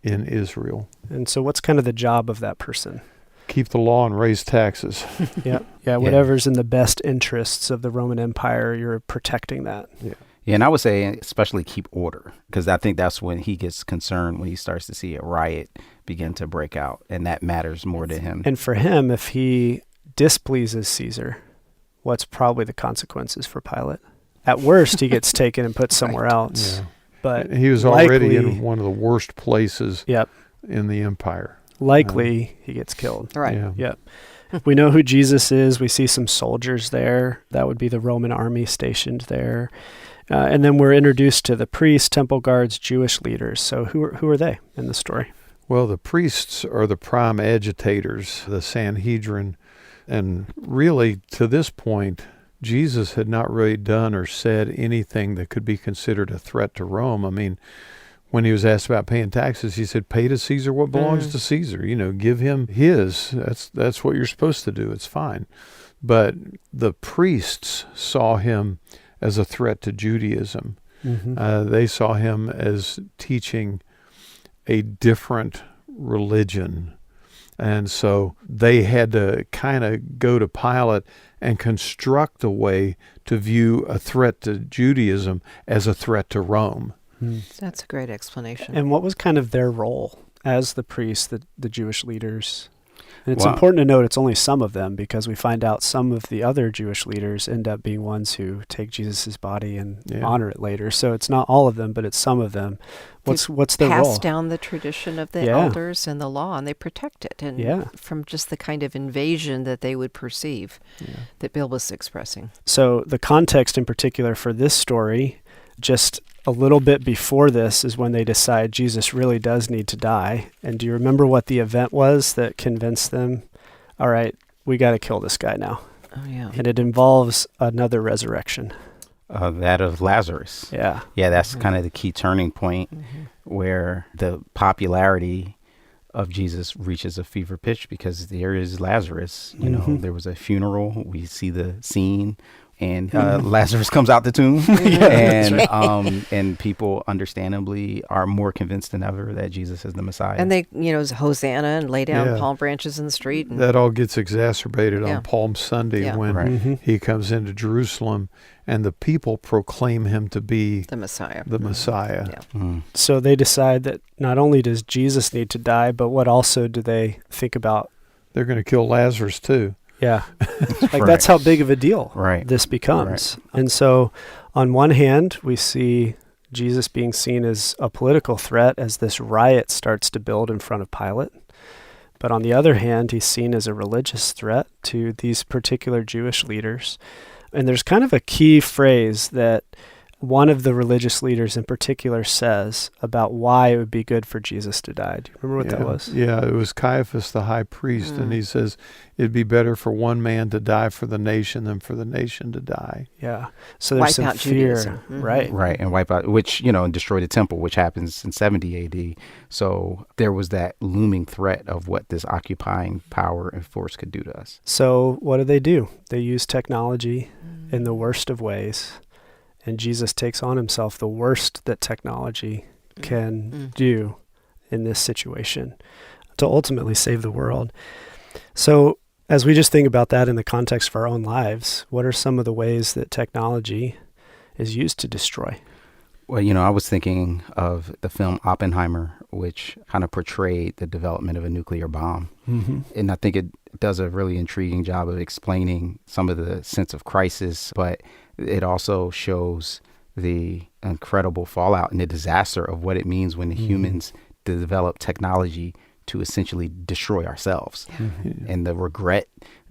D: in Israel.
B: And so what's kind of the job of that person?
D: Keep the law and raise taxes.
B: Yeah, whatever's in the best interests of the Roman Empire, you're protecting that.
E: Yeah, and I would say especially keep order, because I think that's when he gets concerned, when he starts to see a riot begin to break out, and that matters more to him.
B: And for him, if he displeases Caesar, what's probably the consequences for Pilate? At worst, he gets taken and put somewhere else. Yeah. But
D: he was already in one of the worst places in the empire.
B: Likely, he gets killed.
C: Right.
B: Yep. We know who Jesus is. We see some soldiers there. That would be the Roman army stationed there. And then we're introduced to the priests, temple guards, Jewish leaders. So who are they in the story?
D: Well, the priests are the prime agitators, the Sanhedrin. And really, to this point, Jesus had not really done or said anything that could be considered a threat to Rome. I mean, when he was asked about paying taxes, he said, pay to Caesar what belongs to Caesar. You know, give him his. That's what you're supposed to do. It's fine. But the priests saw him as a threat to Judaism. They saw him as teaching a different religion. And so they had to kind of go to Pilate and construct a way to view a threat to Judaism as a threat to Rome.
C: That's a great explanation.
B: And what was kind of their role as the priests, the Jewish leaders? And it's important to note it's only some of them, because we find out some of the other Jewish leaders end up being ones who take Jesus' body and honor it later. So it's not all of them, but it's some of them. What's their role?
C: Pass down the tradition of the elders and the law, and they protect it from just the kind of invasion that they would perceive that Bill was expressing.
B: So the context in particular for this story, just a little bit before this, is when they decide Jesus really does need to die. And do you remember what the event was that convinced them, all right, we got to kill this guy now?
C: Oh, yeah.
B: And it involves another resurrection.
E: That of Lazarus. Yeah, that's kind of the key turning point where the popularity of Jesus reaches a fever pitch, because there is Lazarus. You know, there was a funeral. We see the scene and Lazarus comes out the tomb, and people understandably are more convinced than ever that Jesus is the Messiah.
C: And they, Hosanna and lay down palm branches in the street. And
D: that all gets exacerbated on Palm Sunday when he comes into Jerusalem, and the people proclaim him to be
C: the Messiah.
D: The Messiah.
C: Yeah.
D: Mm.
B: So they decide that not only does Jesus need to die, but what also do they think about?
D: They're going to kill Lazarus too.
B: Yeah. That's how big of a deal this becomes.
E: Right.
B: And so on one hand, we see Jesus being seen as a political threat as this riot starts to build in front of Pilate. But on the other hand, he's seen as a religious threat to these particular Jewish leaders. And there's kind of a key phrase that one of the religious leaders in particular says about why it would be good for Jesus to die. Do you remember what that was?
D: Yeah, it was Caiaphas, the high priest, and he says it'd be better for one man to die for the nation than for the nation to die.
B: Yeah. So there's some fear, right?
E: Right, and wipe out, and destroy the temple, which happens in 70 A.D. So there was that looming threat of what this occupying power and force could do to us.
B: So what do? They use technology in the worst of ways. And Jesus takes on himself the worst that technology can do in this situation to ultimately save the world. So as we just think about that in the context of our own lives, what are some of the ways that technology is used to destroy?
E: Well, I was thinking of the film Oppenheimer, which kind of portrayed the development of a nuclear bomb. Mm-hmm. And I think it does a really intriguing job of explaining some of the sense of crisis, but it also shows the incredible fallout and the disaster of what it means when the humans develop technology to essentially destroy ourselves, and the regret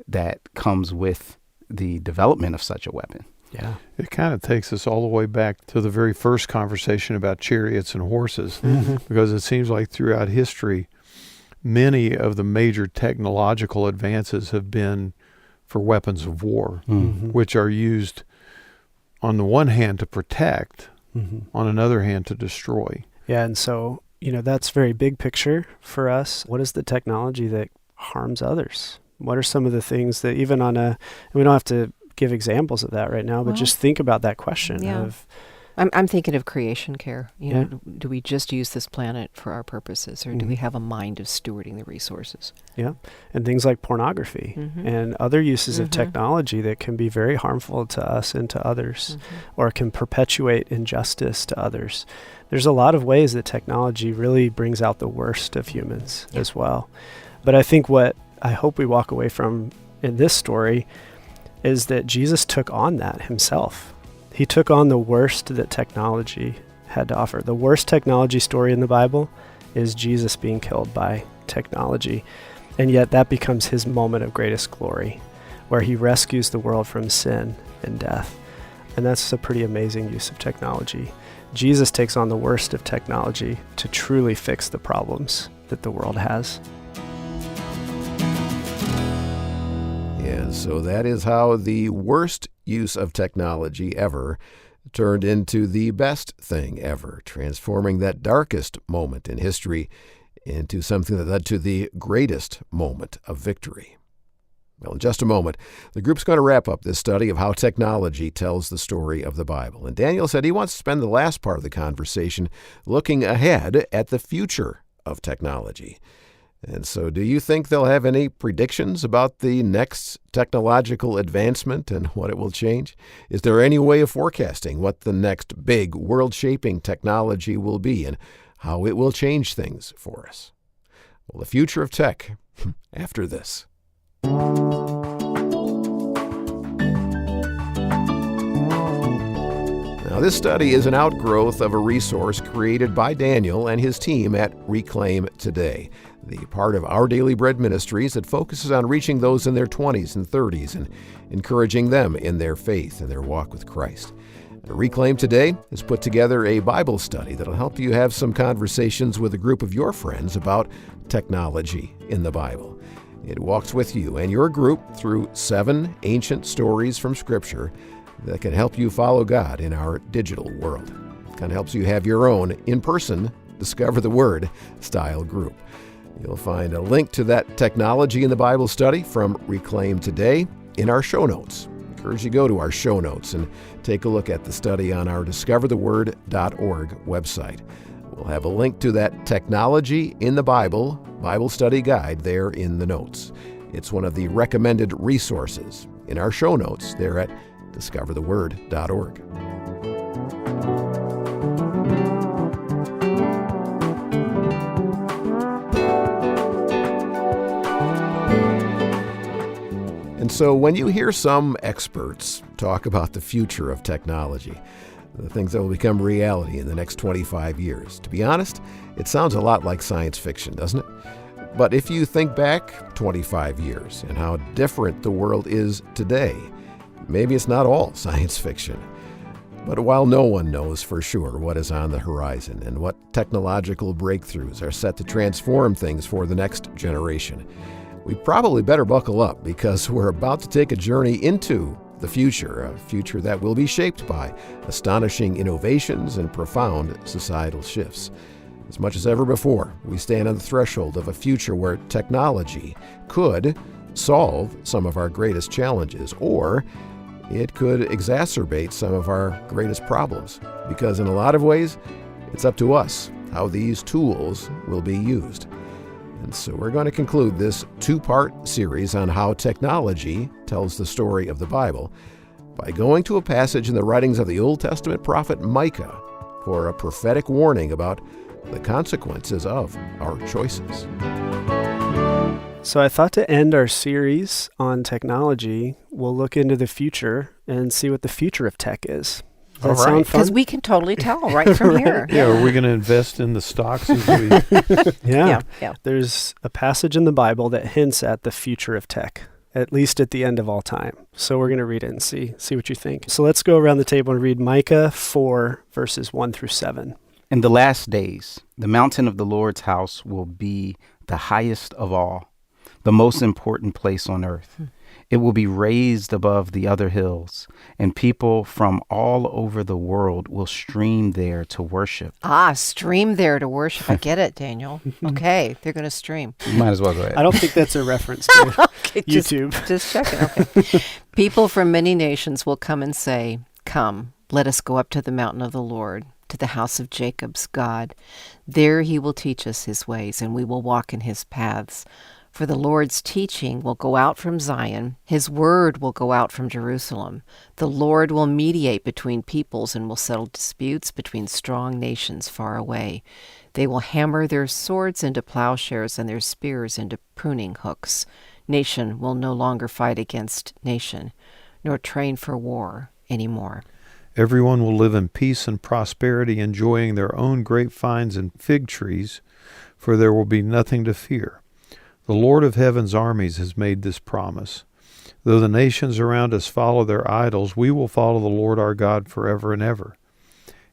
E: that comes with the development of such a weapon.
B: Yeah.
D: It kind of takes us all the way back to the very first conversation about chariots and horses, because it seems like throughout history, many of the major technological advances have been for weapons of war, which are used on the one hand to protect, on another hand to destroy.
B: Yeah, and so, that's very big picture for us. What is the technology that harms others? What are some of the things that even and we don't have to give examples of that right now, but just think about that question of...
C: I'm thinking of creation care. Do we just use this planet for our purposes, or do we have a mind of stewarding the resources?
B: Yeah, and things like pornography and other uses of technology that can be very harmful to us and to others, or can perpetuate injustice to others. There's a lot of ways that technology really brings out the worst of humans as well. But I think what I hope we walk away from in this story is that Jesus took on that himself. He took on the worst that technology had to offer. The worst technology story in the Bible is Jesus being killed by technology. And yet that becomes his moment of greatest glory, where he rescues the world from sin and death. And that's a pretty amazing use of technology. Jesus takes on the worst of technology to truly fix the problems that the world has.
A: And so that is how the worst use of technology ever turned into the best thing ever, transforming that darkest moment in history into something that led to the greatest moment of victory. Well, in just a moment, the group's going to wrap up this study of how technology tells the story of the Bible. And Daniel said he wants to spend the last part of the conversation looking ahead at the future of technology. And so do you think they'll have any predictions about the next technological advancement and what it will change? Is there any way of forecasting what the next big world-shaping technology will be and how it will change things for us? Well, the future of tech after this. Now, this study is an outgrowth of a resource created by Daniel and his team at Reclaim Today, the part of Our Daily Bread Ministries that focuses on reaching those in their 20s and 30s and encouraging them in their faith and their walk with Christ. Reclaim Today has put together a Bible study that'll help you have some conversations with a group of your friends about technology in the Bible. It walks with you and your group through 7 ancient stories from Scripture that can help you follow God in our digital world. It kind of helps you have your own in-person Discover the Word style group. You'll find a link to that technology in the Bible study from Reclaim Today in our show notes. You encourage you to go to our show notes and take a look at the study on our discovertheword.org website. We'll have a link to that Technology in the Bible Study Guide there in the notes. It's one of the recommended resources in our show notes there at discovertheword.org. And so when you hear some experts talk about the future of technology, the things that will become reality in the next 25 years, to be honest, it sounds a lot like science fiction, doesn't it? But if you think back 25 years and how different the world is today, maybe it's not all science fiction. But while no one knows for sure what is on the horizon and what technological breakthroughs are set to transform things for the next generation, we probably better buckle up because we're about to take a journey into the future, a future that will be shaped by astonishing innovations and profound societal shifts. As much as ever before, we stand on the threshold of a future where technology could solve some of our greatest challenges, or it could exacerbate some of our greatest problems, because in a lot of ways, it's up to us how these tools will be used. And so we're going to conclude this two-part series on how technology tells the story of the Bible by going to a passage in the writings of the Old Testament prophet Micah for a prophetic warning about the consequences of our choices.
B: So I thought to end our series on technology, we'll look into the future and see what the future of tech is. Does that sound fun?
C: Because we can totally tell right from here.
D: Yeah, are we going to invest in the stocks as we...
B: Yeah.
C: Yeah.
B: There's a passage in the Bible that hints at the future of tech, at least at the end of all time. So we're going to read it and see what you think. So let's go around the table and read Micah 4, verses 1 through 7.
E: In the last days, the mountain of the Lord's house will be the highest of all, the most important place on earth. It will be raised above the other hills, and people from all over the world will stream there to worship.
C: Stream there to worship. I get it, Daniel. Okay, they're going to stream.
E: You might as well go ahead.
B: I don't think that's a reference to
C: Okay,
B: YouTube.
C: Just checking. Okay. People from many nations will come and say, "Come, let us go up to the mountain of the Lord, to the house of Jacob's God. There he will teach us his ways, and we will walk in his paths. For the Lord's teaching will go out from Zion. His word will go out from Jerusalem. The Lord will mediate between peoples and will settle disputes between strong nations far away. They will hammer their swords into plowshares and their spears into pruning hooks. Nation will no longer fight against nation, nor train for war anymore."
D: Everyone will live in peace and prosperity, enjoying their own grapevines and fig trees, for there will be nothing to fear. The Lord of heaven's armies has made this promise. Though the nations around us follow their idols, we will follow the Lord our God forever and ever.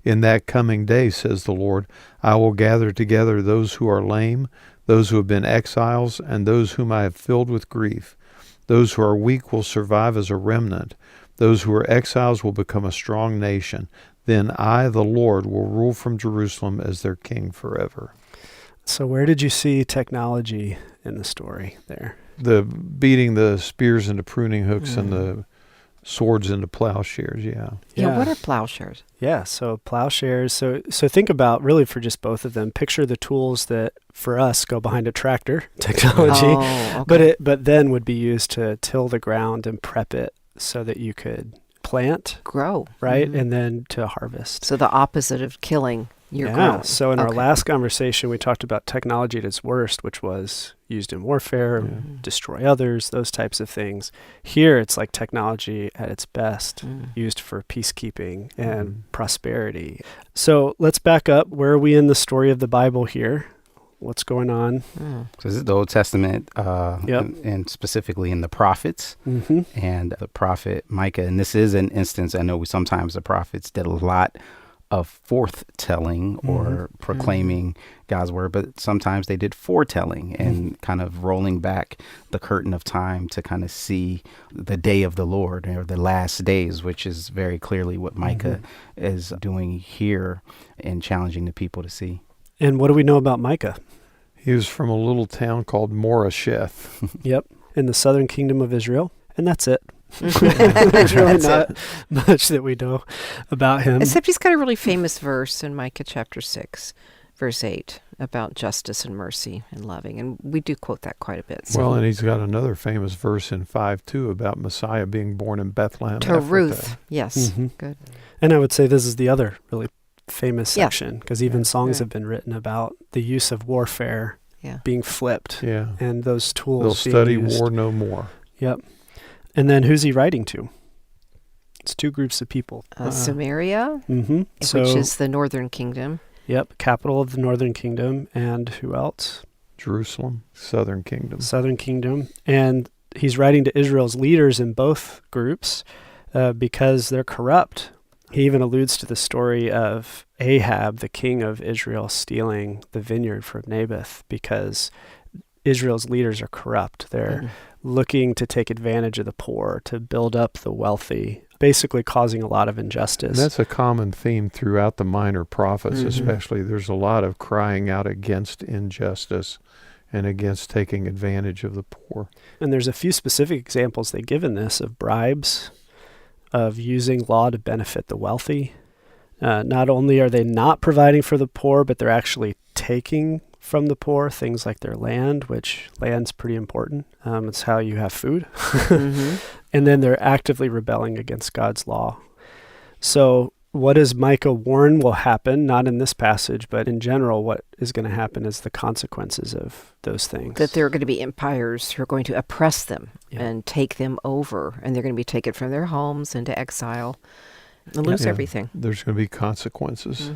D: In that coming day, says the Lord, I will gather together those who are lame, those who have been exiles, and those whom I have filled with grief. Those who are weak will survive as a remnant. Those who are exiles will become a strong nation. Then I, the Lord, will rule from Jerusalem as their king forever.
B: So where did you see technology in the story there?
D: The beating the spears into pruning hooks and the swords into plowshares, yeah.
C: Yeah, what are plowshares?
B: Yeah, so plowshares. So think about, really for just both of them, picture the tools that for us go behind a tractor, technology,
C: Oh, okay.
B: but then would be used to till the ground and prep it so that you could plant,
C: Grow.
B: right?
C: Mhm.
B: And then to harvest.
C: So the opposite of killing, you're growing.
B: So in our
C: Okay.
B: last conversation, we talked about technology at its worst, which was used in warfare, destroy others, those types of things. Here, it's like technology at its best, used for peacekeeping and prosperity. So let's back up. Where are we in the story of the Bible here? What's going on?
E: So this is the Old Testament, and specifically in the prophets and the prophet Micah. And this is an instance, I know sometimes the prophets did a lot of forthtelling or proclaiming God's word, but sometimes they did foretelling and kind of rolling back the curtain of time to kind of see the day of the Lord or the last days, which is very clearly what Micah is doing here and challenging the people to see.
B: And what do we know about Micah?
D: He was from a little town called Morasheth.
B: Yep, in the southern kingdom of Israel. And that's it. There's really not much that we know about him.
C: Except he's got a really famous verse in Micah chapter 6, verse 8, about justice and mercy and loving. And we do quote that quite a bit. So.
D: Well, and he's got another famous verse in 5:2 about Messiah being born in Bethlehem.
C: To Ruth, yes.
B: Mm-hmm.
C: Good.
B: And I would say this is the other really famous
C: Yeah.
B: section, because even songs
C: Right.
B: have been written about the use of warfare
C: Yeah.
B: being flipped
D: Yeah.
B: and those tools
D: They'll
B: being
D: study
B: used.
D: war no more.
B: Yep. And then who's he writing to? It's two groups of people.
C: Samaria,
B: Mm-hmm.
C: which is the northern kingdom.
B: Yep, capital of the northern kingdom. And who else?
D: Jerusalem, southern kingdom.
B: Southern kingdom. And he's writing to Israel's leaders in both groups because they're corrupt. He even alludes to the story of Ahab, the king of Israel, stealing the vineyard from Naboth because Israel's leaders are corrupt. They're looking to take advantage of the poor, to build up the wealthy, basically causing a lot of injustice.
D: And that's a common theme throughout the minor prophets, especially. There's a lot of crying out against injustice and against taking advantage of the poor.
B: And there's a few specific examples they give in this of bribes, of using law to benefit the wealthy. Not only are they not providing for the poor, but they're actually taking from the poor things like their land, which land's pretty important. It's how you have food. And then they're actively rebelling against God's law. So what does Micah warn will happen? Not in this passage, but in general, what is going to happen is the consequences of those things.
C: That there are going to be empires who are going to oppress them
B: Yeah.
C: and take them over. And they're going to be taken from their homes into exile and lose everything.
D: There's going to be consequences.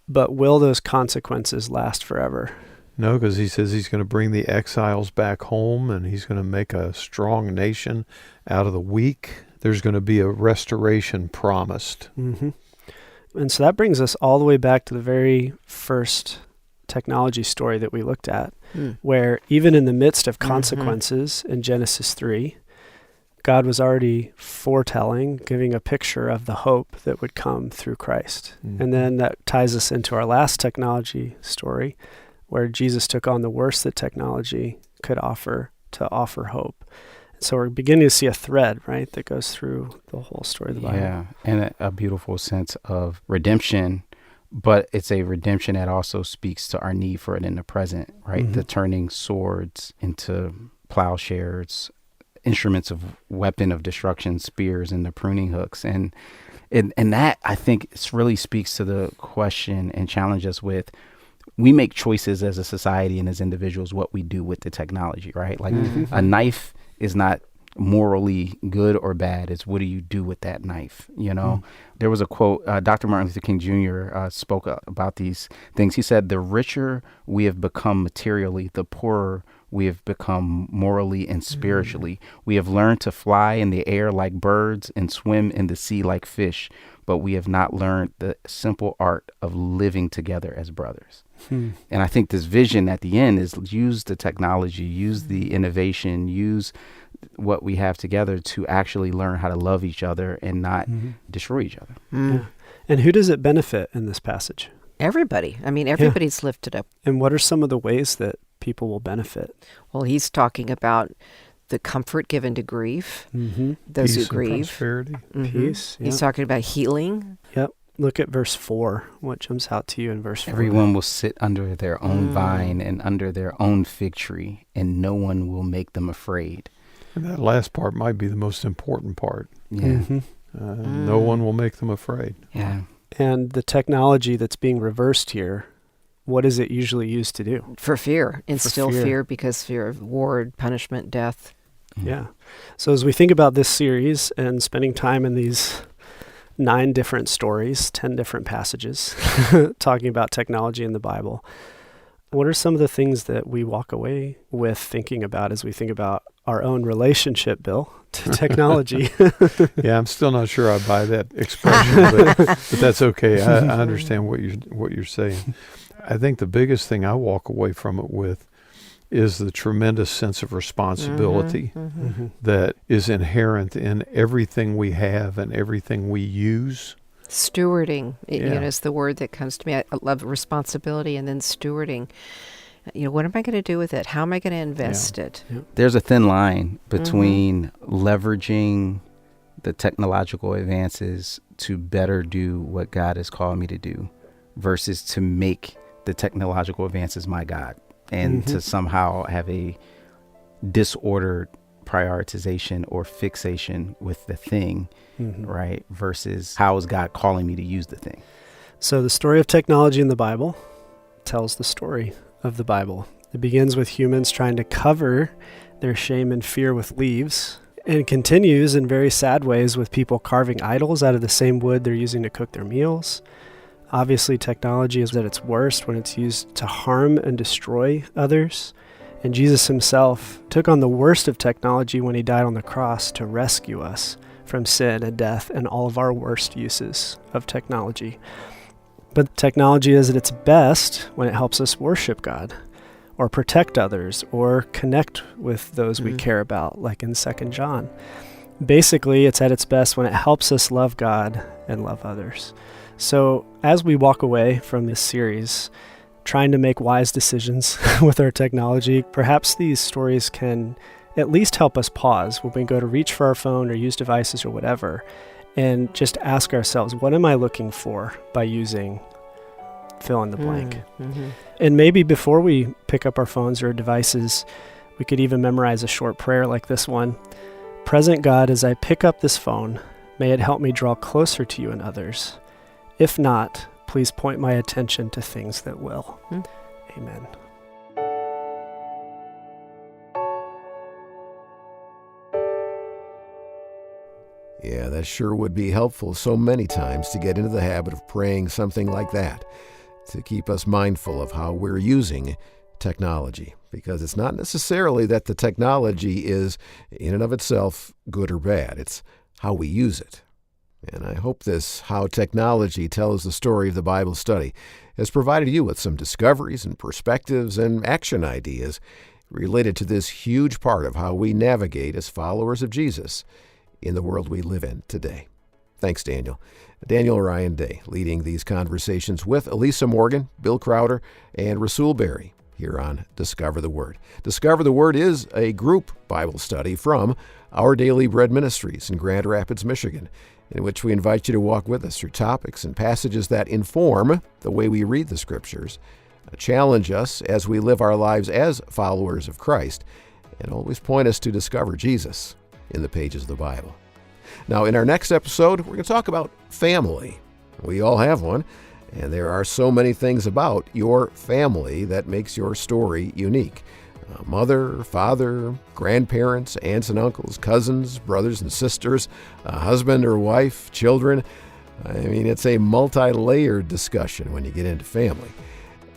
B: But will those consequences last forever?
D: No, because he says he's going to bring the exiles back home and he's going to make a strong nation out of the weak. There's going to be a restoration promised.
B: And so that brings us all the way back to the very first technology story that we looked at, where even in the midst of consequences in Genesis 3, God was already foretelling, giving a picture of the hope that would come through Christ. And then that ties us into our last technology story, where Jesus took on the worst that technology could offer to offer hope. So we're beginning to see a thread, right, that goes through the whole story of the Bible.
E: Yeah, and a beautiful sense of redemption, but it's a redemption that also speaks to our need for it in the present, right? The turning swords into plowshares, instruments of weapon of destruction, spears, and the pruning hooks. And that, I think, really speaks to the question and challenges us with, we make choices as a society and as individuals what we do with the technology, right? Like a knife is not morally good or bad. It's what do you do with that knife, you know? There was a quote, Dr. Martin Luther King Jr. Spoke about these things. He said, the richer we have become materially, the poorer we have become morally and spiritually. We have learned to fly in the air like birds and swim in the sea like fish, but we have not learned the simple art of living together as brothers. And I think this vision at the end is use the technology, use the innovation, use what we have together to actually learn how to love each other and not destroy each other.
B: Yeah. And who does it benefit in this passage?
C: Everybody. I mean, everybody's lifted up.
B: And what are some of the ways that people will benefit?
C: Well, he's talking about the comfort given to grief, those
D: Peace
C: who
D: and
C: grieve.
D: prosperity.
B: Peace.
C: He's talking about healing.
B: Yep. Look at verse 4. What jumps out to you in verse 4?
E: Everyone will sit under their own vine and under their own fig tree, and no one will make them afraid.
D: And that last part might be the most important part.
E: Yeah.
D: No one will make them afraid.
E: Yeah.
B: And the technology that's being reversed here, what is it usually used to do?
C: For fear. Instill
B: fear.
C: fear because fear of war, punishment, death.
B: Yeah. So as we think about this series and spending time in these 9 different stories, 10 different passages, talking about technology in the Bible, what are some of the things that we walk away with thinking about as we think about our own relationship, Bill, to technology?
D: Yeah, I'm still not sure I buy that expression, but that's okay. I understand what you're saying. I think the biggest thing I walk away from it with is the tremendous sense of responsibility that is inherent in everything we have and everything we use.
C: Stewarding, is the word that comes to me. I love responsibility and then stewarding. What am I going to do with it? How am I going to invest it?
B: Yep.
E: There's a thin line between leveraging the technological advances to better do what God has called me to do versus to make the technological advances my God and to somehow have a disordered prioritization or fixation with the thing, right? Versus how is God calling me to use the thing?
B: So the story of technology in the Bible tells the story of the Bible. It begins with humans trying to cover their shame and fear with leaves, and continues in very sad ways with people carving idols out of the same wood they're using to cook their meals. Obviously, technology is at its worst when it's used to harm and destroy others. And Jesus himself took on the worst of technology when he died on the cross to rescue us from sin and death and all of our worst uses of technology. But technology is at its best when it helps us worship God or protect others or connect with those we care about, like in 2 John. Basically, it's at its best when it helps us love God and love others. So as we walk away from this series, trying to make wise decisions with our technology, perhaps these stories can at least help us pause when we go to reach for our phone or use devices or whatever, and just ask ourselves, what am I looking for by using fill in the blank? And maybe before we pick up our phones or devices, we could even memorize a short prayer like this one. Present God, as I pick up this phone, may it help me draw closer to you and others. If not, please point my attention to things that will. Amen.
A: Yeah, that sure would be helpful so many times to get into the habit of praying something like that, to keep us mindful of how we're using technology, because it's not necessarily that the technology is in and of itself good or bad. It's how we use it. And I hope this How Technology Tells the Story of the Bible study has provided you with some discoveries and perspectives and action ideas related to this huge part of how we navigate as followers of Jesus in the world we live in today. Thanks, Daniel. Daniel Ryan Day, leading these conversations with Elisa Morgan, Bill Crowder, and Rasul Berry here on Discover the Word. Discover the Word is a group Bible study from Our Daily Bread Ministries in Grand Rapids, Michigan, in which we invite you to walk with us through topics and passages that inform the way we read the Scriptures, challenge us as we live our lives as followers of Christ, and always point us to discover Jesus in the pages of the Bible. Now, in our next episode, we're going to talk about family. We all have one, and there are so many things about your family that makes your story unique. Mother, father, grandparents, aunts and uncles, cousins, brothers and sisters, husband or wife, children. I mean, it's a multi-layered discussion when you get into family.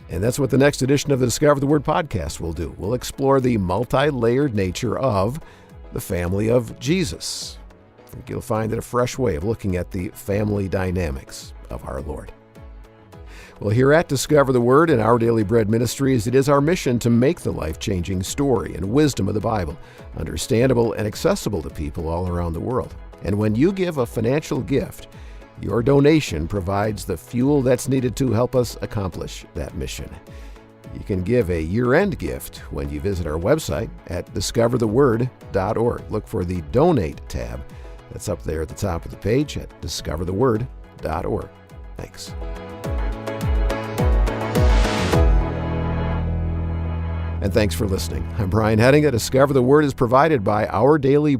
A: And that's what the next edition of the Discover the Word podcast will do. We'll explore the multi-layered nature of the family of Jesus. I think you'll find it a fresh way of looking at the family dynamics of our Lord. Well, here at Discover the Word and Our Daily Bread Ministries, it is our mission to make the life-changing story and wisdom of the Bible understandable and accessible to people all around the world. And when you give a financial gift, your donation provides the fuel that's needed to help us accomplish that mission. You can give a year-end gift when you visit our website at discovertheword.org. Look for the Donate tab. That's up there at the top of the page at discovertheword.org. Thanks. And thanks for listening. I'm Brian Headinga. Discover the Word is provided by Our Daily